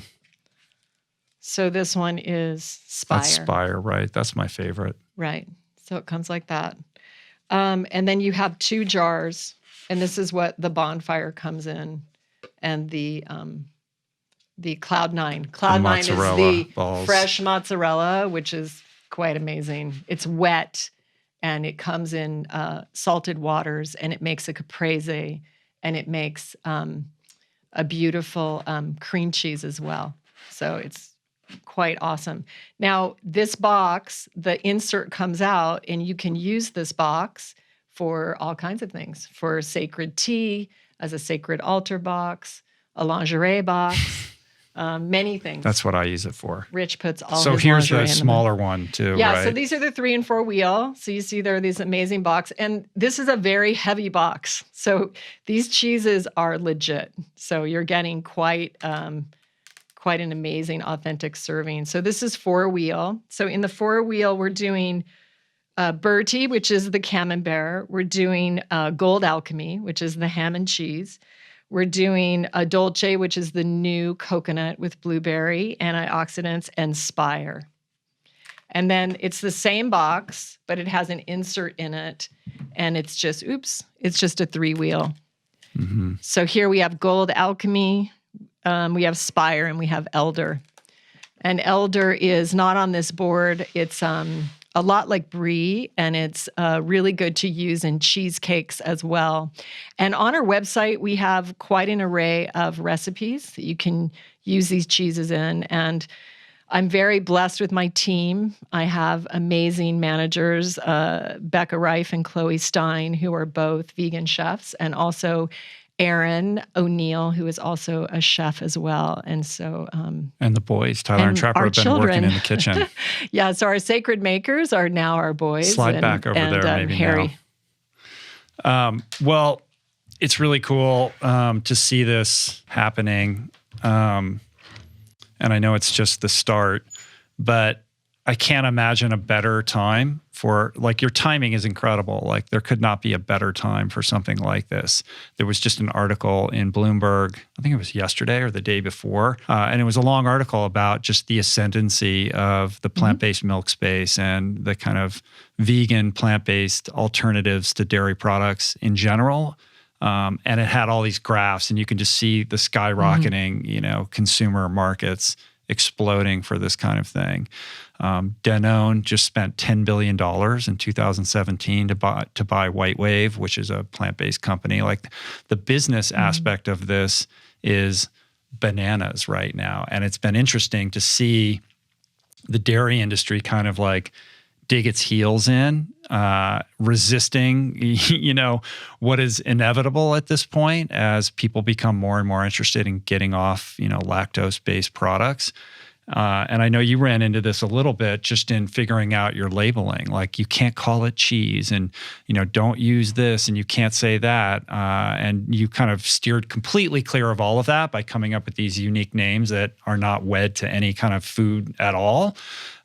So this one is Spire. That's Spire, right? That's my favorite. Right. So it comes like that. And then you have 2 jars. And this is what the bonfire comes in, and the Cloud 9. Cloud 9 is the fresh mozzarella, which is quite amazing. It's wet, and it comes in salted waters, and it makes a caprese, and it makes a beautiful cream cheese as well. So it's quite awesome. Now, this box, the insert comes out, and you can use this box for all kinds of things, for sacred tea, as a sacred altar box, a lingerie box, many things. That's what I use it for. Rich puts all so his here's lingerie the smaller one too, yeah, right? So these are the 3 and 4 wheel. So you see there are these amazing box. And this is a very heavy box. So these cheeses are legit. So you're getting quite an amazing, authentic serving. So this is 4 wheel. So in the 4 wheel, we're doing Bertie, which is the camembert. We're doing Gold Alchemy, which is the ham and cheese. We're doing a dolce, which is the new coconut with blueberry, antioxidants, and spire. And then it's the same box, but it has an insert in it. And it's just, it's just a 3-wheel. Mm-hmm. So here we have Gold Alchemy, we have Spire, and we have Elder. And Elder is not on this board. It's a lot like Brie, and it's really good to use in cheesecakes as well. And on our website, we have quite an array of recipes that you can use these cheeses in. And I'm very blessed with my team. I have amazing managers, Becca Reif and Chloe Stein, who are both vegan chefs, and also Aaron O'Neill, who is also a chef as well. And so... and the boys, Tyler and Trapper, have been working in the kitchen. Yeah, so our sacred makers are now our boys. Slide back over there, maybe Harry. Now. Well, it's really cool to see this happening. And I know it's just the start, but I can't imagine a better time for, like, your timing is incredible. Like, there could not be a better time for something like this. There was just an article in Bloomberg, I think it was yesterday or the day before, and it was a long article about just the ascendancy of the plant-based milk space and the kind of vegan, plant-based alternatives to dairy products in general. And it had all these graphs, and you can just see the skyrocketing, consumer markets exploding for this kind of thing. Danone just spent $10 billion in 2017 to buy White Wave, which is a plant-based company. Like, the business aspect of this is bananas right now. And it's been interesting to see the dairy industry kind of like dig its heels in, resisting, what is inevitable at this point as people become more and more interested in getting off, lactose-based products. And I know you ran into this a little bit just in figuring out your labeling. Like, you can't call it cheese, and, don't use this, and you can't say that. And you kind of steered completely clear of all of that by coming up with these unique names that are not wed to any kind of food at all.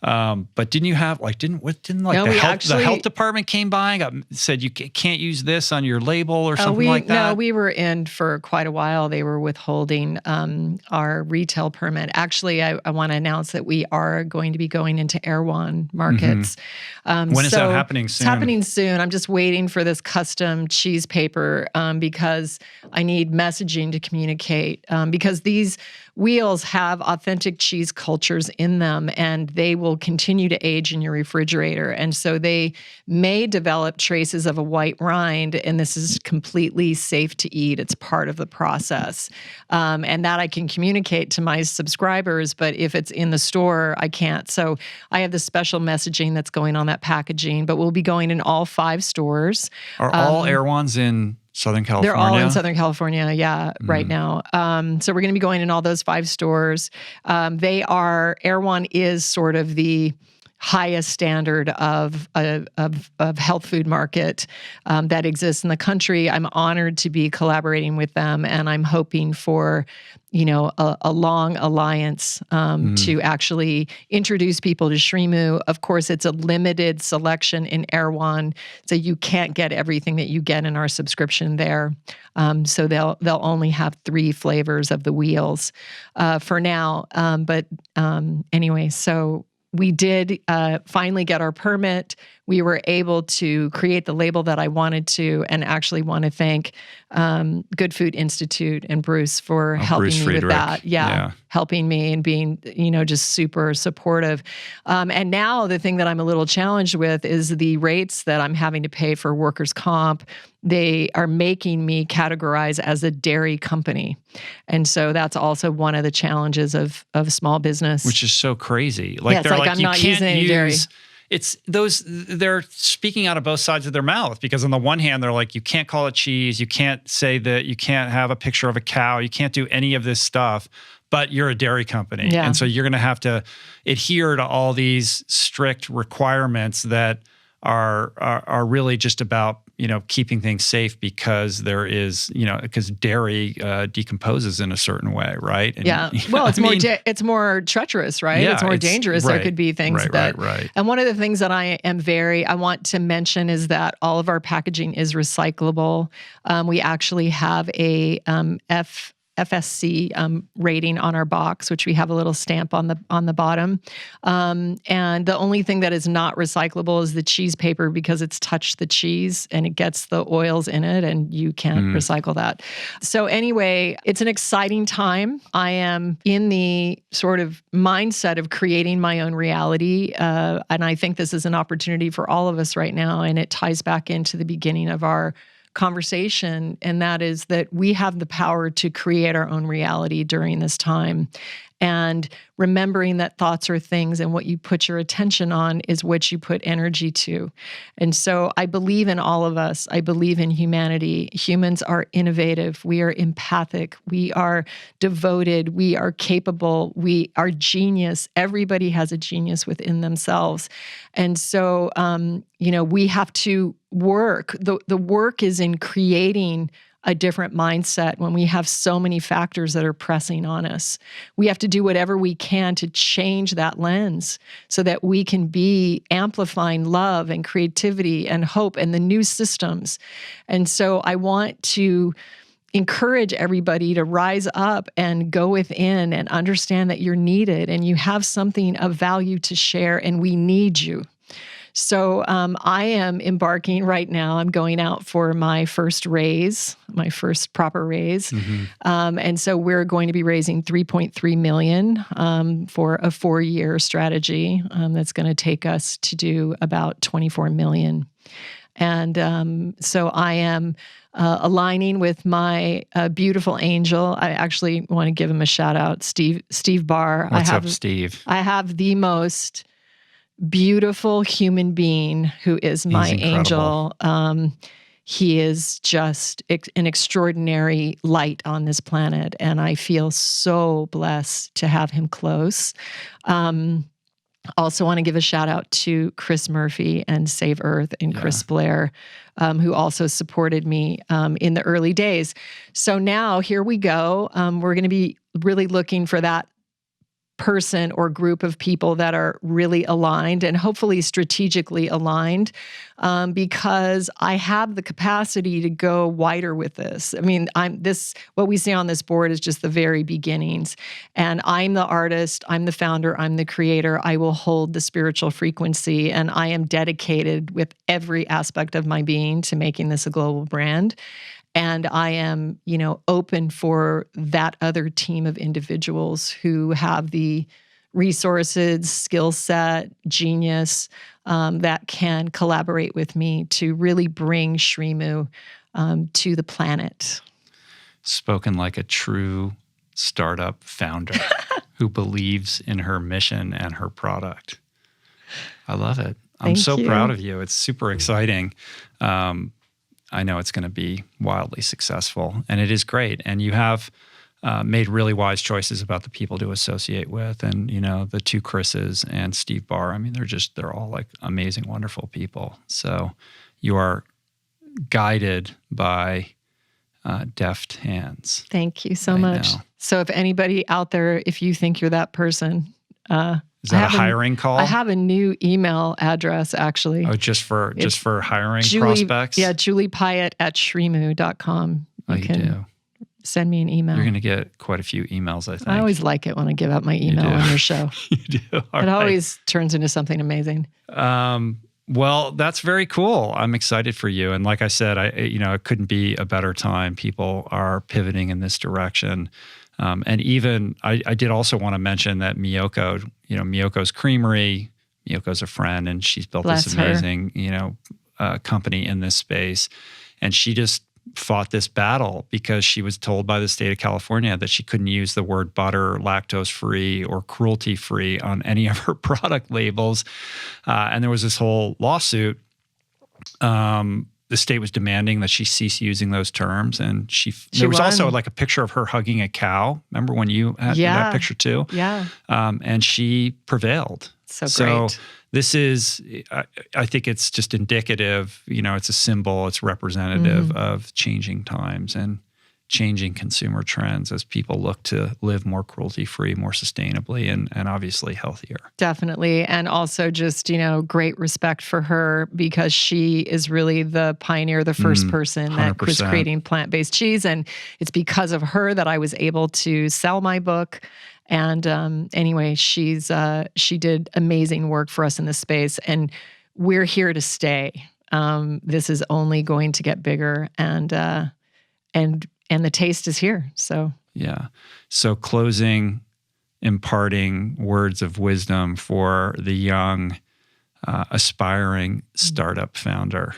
But didn't you have the health department came by and said you can't use this on your label or something like that? No, we were in for quite a while. They were withholding our retail permit. Actually, I want to announce that we are going to be going into Erewhon markets. When is that happening soon? It's happening soon. I'm just waiting for this custom cheese paper because I need messaging to communicate because these wheels have authentic cheese cultures in them, and they will continue to age in your refrigerator. And so they may develop traces of a white rind, and this is completely safe to eat. It's part of the process. And that I can communicate to my subscribers, but if it's in the store, I can't. So I have this special messaging that's going on that packaging, but we'll be going in all 5 stores. Are all Erewhons in Southern California? They're all in Southern California, right now. So we're going to be going in all those 5 stores. Erewhon is sort of the highest standard of health food market that exists in the country. I'm honored to be collaborating with them, and I'm hoping for a long alliance to actually introduce people to SriMu. Of course, it's a limited selection in Erewhon, so you can't get everything that you get in our subscription there. So they'll only have 3 flavors of the wheels for now. But anyway, so we did finally get our permit. We were able to create the label that I wanted to, and actually want to thank Good Food Institute and Bruce for helping me with that. Yeah, helping me and being, just super supportive. And now the thing that I'm a little challenged with is the rates that I'm having to pay for workers' comp. They are making me categorize as a dairy company. And so that's also one of the challenges of small business. Which is so crazy. Like, they're I'm not using any dairy. They're speaking out of both sides of their mouth, because on the one hand, they're like, you can't call it cheese, you can't say that, you can't have a picture of a cow, you can't do any of this stuff, but you're a dairy company. Yeah. And so you're going to have to adhere to all these strict requirements that are really just about keeping things safe because there is, because dairy decomposes in a certain way, right? And, yeah. Well, it's more treacherous, right? Yeah, it's more dangerous. Right, there could be things right. And one of the things that I want to mention is that all of our packaging is recyclable. We actually have a FSC rating on our box, which we have a little stamp on the bottom. And the only thing that is not recyclable is the cheese paper, because it's touched the cheese and it gets the oils in it, and you can't recycle that. So anyway, it's an exciting time. I am in the sort of mindset of creating my own reality. And I think this is an opportunity for all of us right now. And it ties back into the beginning of our conversation, and that is that we have the power to create our own reality during this time. And remembering that thoughts are things, and what you put your attention on is what you put energy to. And so I believe in all of us. I believe in humanity. Humans are innovative. We are empathic. We are devoted. We are capable. We are genius. Everybody has a genius within themselves. And so, we have to work. The work is in creating a different mindset when we have so many factors that are pressing on us. We have to do whatever we can to change that lens so that we can be amplifying love and creativity and hope and the new systems. And so I want to encourage everybody to rise up and go within and understand that you're needed and you have something of value to share, and we need you. So I am embarking right now. I'm going out for my first raise, my first proper raise. And so we're going to be raising $3.3 million for a 4-year strategy that's going to take us to do about $24 million. And so I am aligning with my beautiful angel. I actually want to give him a shout out, Steve Barr. What's up, Steve? I have the most beautiful human being who is my angel. He is just an extraordinary light on this planet, and I feel so blessed to have him close. Also want to give a shout out to Chris Murphy and Save Earth and Chris Blair, who also supported me in the early days. So now here we go. We're going to be really looking for that person or group of people that are really aligned and hopefully strategically aligned, because I have the capacity to go wider with this. I mean, what we see on this board is just the very beginnings, and I'm the artist, I'm the founder, I'm the creator. I will hold the spiritual frequency, and I am dedicated with every aspect of my being to making this a global brand. And I am, open for that other team of individuals who have the resources, skill set, genius that can collaborate with me to really bring SriMu to the planet. Spoken like a true startup founder who believes in her mission and her product. I love it. I'm so proud of you. It's super exciting. I know it's going to be wildly successful, and it is great. And you have made really wise choices about the people to associate with, and the two Chris's and Steve Barr. I mean, they're all like amazing, wonderful people. So you are guided by deft hands. Thank you so much. Now. So if anybody out there, if you think you're that person, is that a hiring call? I have a new email address, actually. Oh, just for hiring prospects? Yeah, Julie Piatt at SriMu.com. You can send me an email. You're going to get quite a few emails, I think. I always like it when I give out my email on your show. You do. It always turns into something amazing. Well, that's very cool. I'm excited for you. And like I said, it couldn't be a better time. People are pivoting in this direction. And even I did also want to mention that Miyoko, Miyoko's Creamery, Miyoko's a friend, and she's built this amazing, company in this space. And she just fought this battle because she was told by the state of California that she couldn't use the word butter, lactose-free, or cruelty-free on any of her product labels. And there was this whole lawsuit. the state was demanding that she cease using those terms. And there was also like a picture of her hugging a cow. Remember when you had that picture too? Yeah. And she prevailed. So great. This is, I think it's just indicative, it's a symbol, it's representative of changing times and changing consumer trends as people look to live more cruelty-free, more sustainably, and obviously healthier. Definitely. And also just, great respect for her because she is really the pioneer, the first person 100%. that was creating plant-based cheese. And it's because of her that I was able to sell my book. And anyway, she did amazing work for us in this space. And we're here to stay. This is only going to get bigger. And the taste is here. So yeah. So closing, imparting words of wisdom for the young, aspiring startup founder.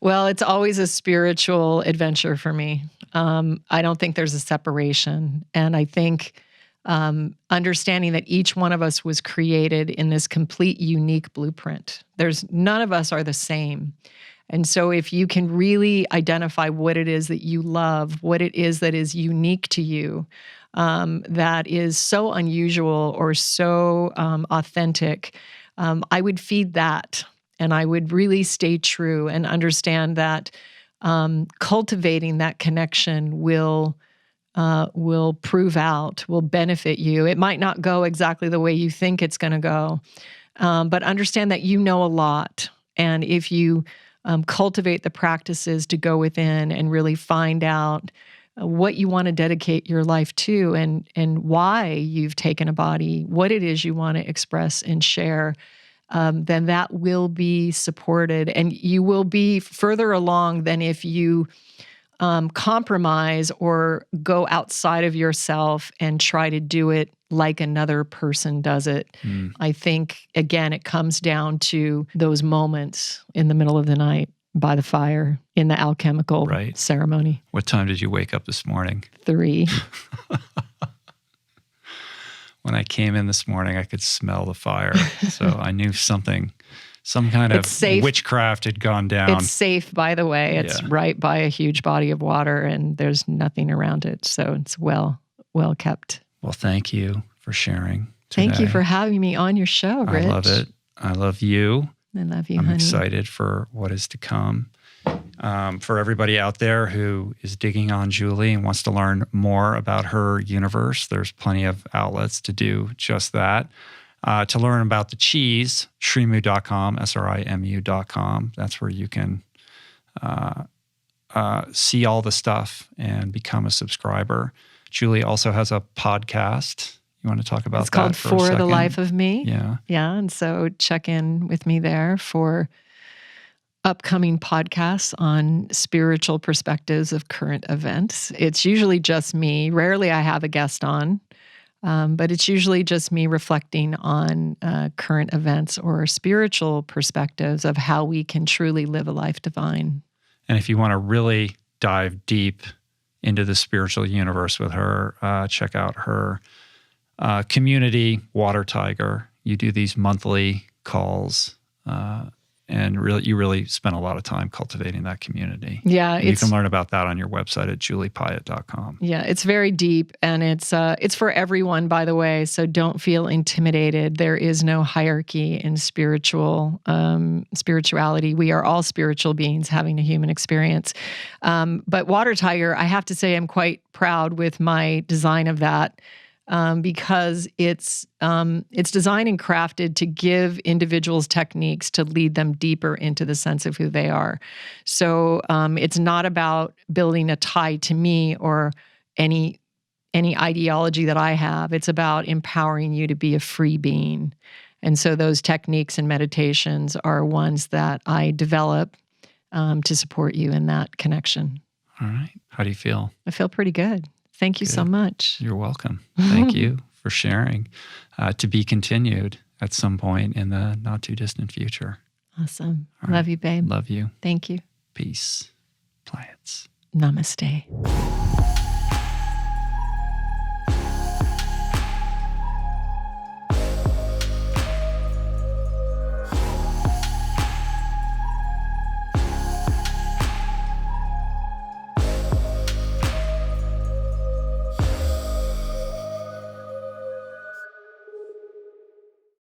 Well, it's always a spiritual adventure for me. I don't think there's a separation. And I think understanding that each one of us was created in this complete unique blueprint. None of us are the same. And so if you can really identify what it is that you love, what it is that is unique to you, that is so unusual or so authentic, I would feed that. And I would really stay true and understand that cultivating that connection will prove out, will benefit you. It might not go exactly the way you think it's going to go, but understand that you know a lot. And if you cultivate the practices to go within and really find out what you want to dedicate your life to and why you've taken a body, what it is you want to express and share, then that will be supported. And you will be further along than if you compromise or go outside of yourself and try to do it like another person does it. I think, again, it comes down to those moments in the middle of the night by the fire in the alchemical ceremony. What time did you wake up this morning? 3. When I came in this morning, I could smell the fire. So I knew some kind of witchcraft had gone down. It's safe, by the way. It's right by a huge body of water and there's nothing around it. So it's well kept. Well, thank you for sharing today. Thank you for having me on your show, Rich. I love it. I love you. I love you, I'm honey. excited for what is to come. For everybody out there who is digging on Julie and wants to learn more about her universe, there's plenty of outlets to do just that. To learn about the cheese, SriMu.com, SriMu.com. That's where you can see all the stuff and become a subscriber. Julie also has a podcast. You want to talk about that for a second? It's called For the Life of Me. Yeah. Yeah, and so check in with me there for upcoming podcasts on spiritual perspectives of current events. It's usually just me. Rarely I have a guest on, but it's usually just me reflecting on current events or spiritual perspectives of how we can truly live a life divine. And if you want to really dive deep into the spiritual universe with her, check out her community, Water Tiger. You do these monthly calls, and you really spend a lot of time cultivating that community. Yeah, and you can learn about that on your website at juliepiatt.com. Yeah, it's very deep, and it's for everyone, by the way. So don't feel intimidated. There is no hierarchy in spirituality. We are all spiritual beings having a human experience. But Water Tiger, I have to say, I'm quite proud with my design of that. Because it's designed and crafted to give individuals techniques to lead them deeper into the sense of who they are. So it's not about building a tie to me or any ideology that I have. It's about empowering you to be a free being. And so those techniques and meditations are ones that I develop to support you in that connection. All right. How do you feel? I feel pretty good. Thank you so much. You're welcome. Thank you for sharing. To be continued at some point in the not too distant future. Awesome. All Love right. you, babe. Love you. Thank you. Peace. Plants. Namaste.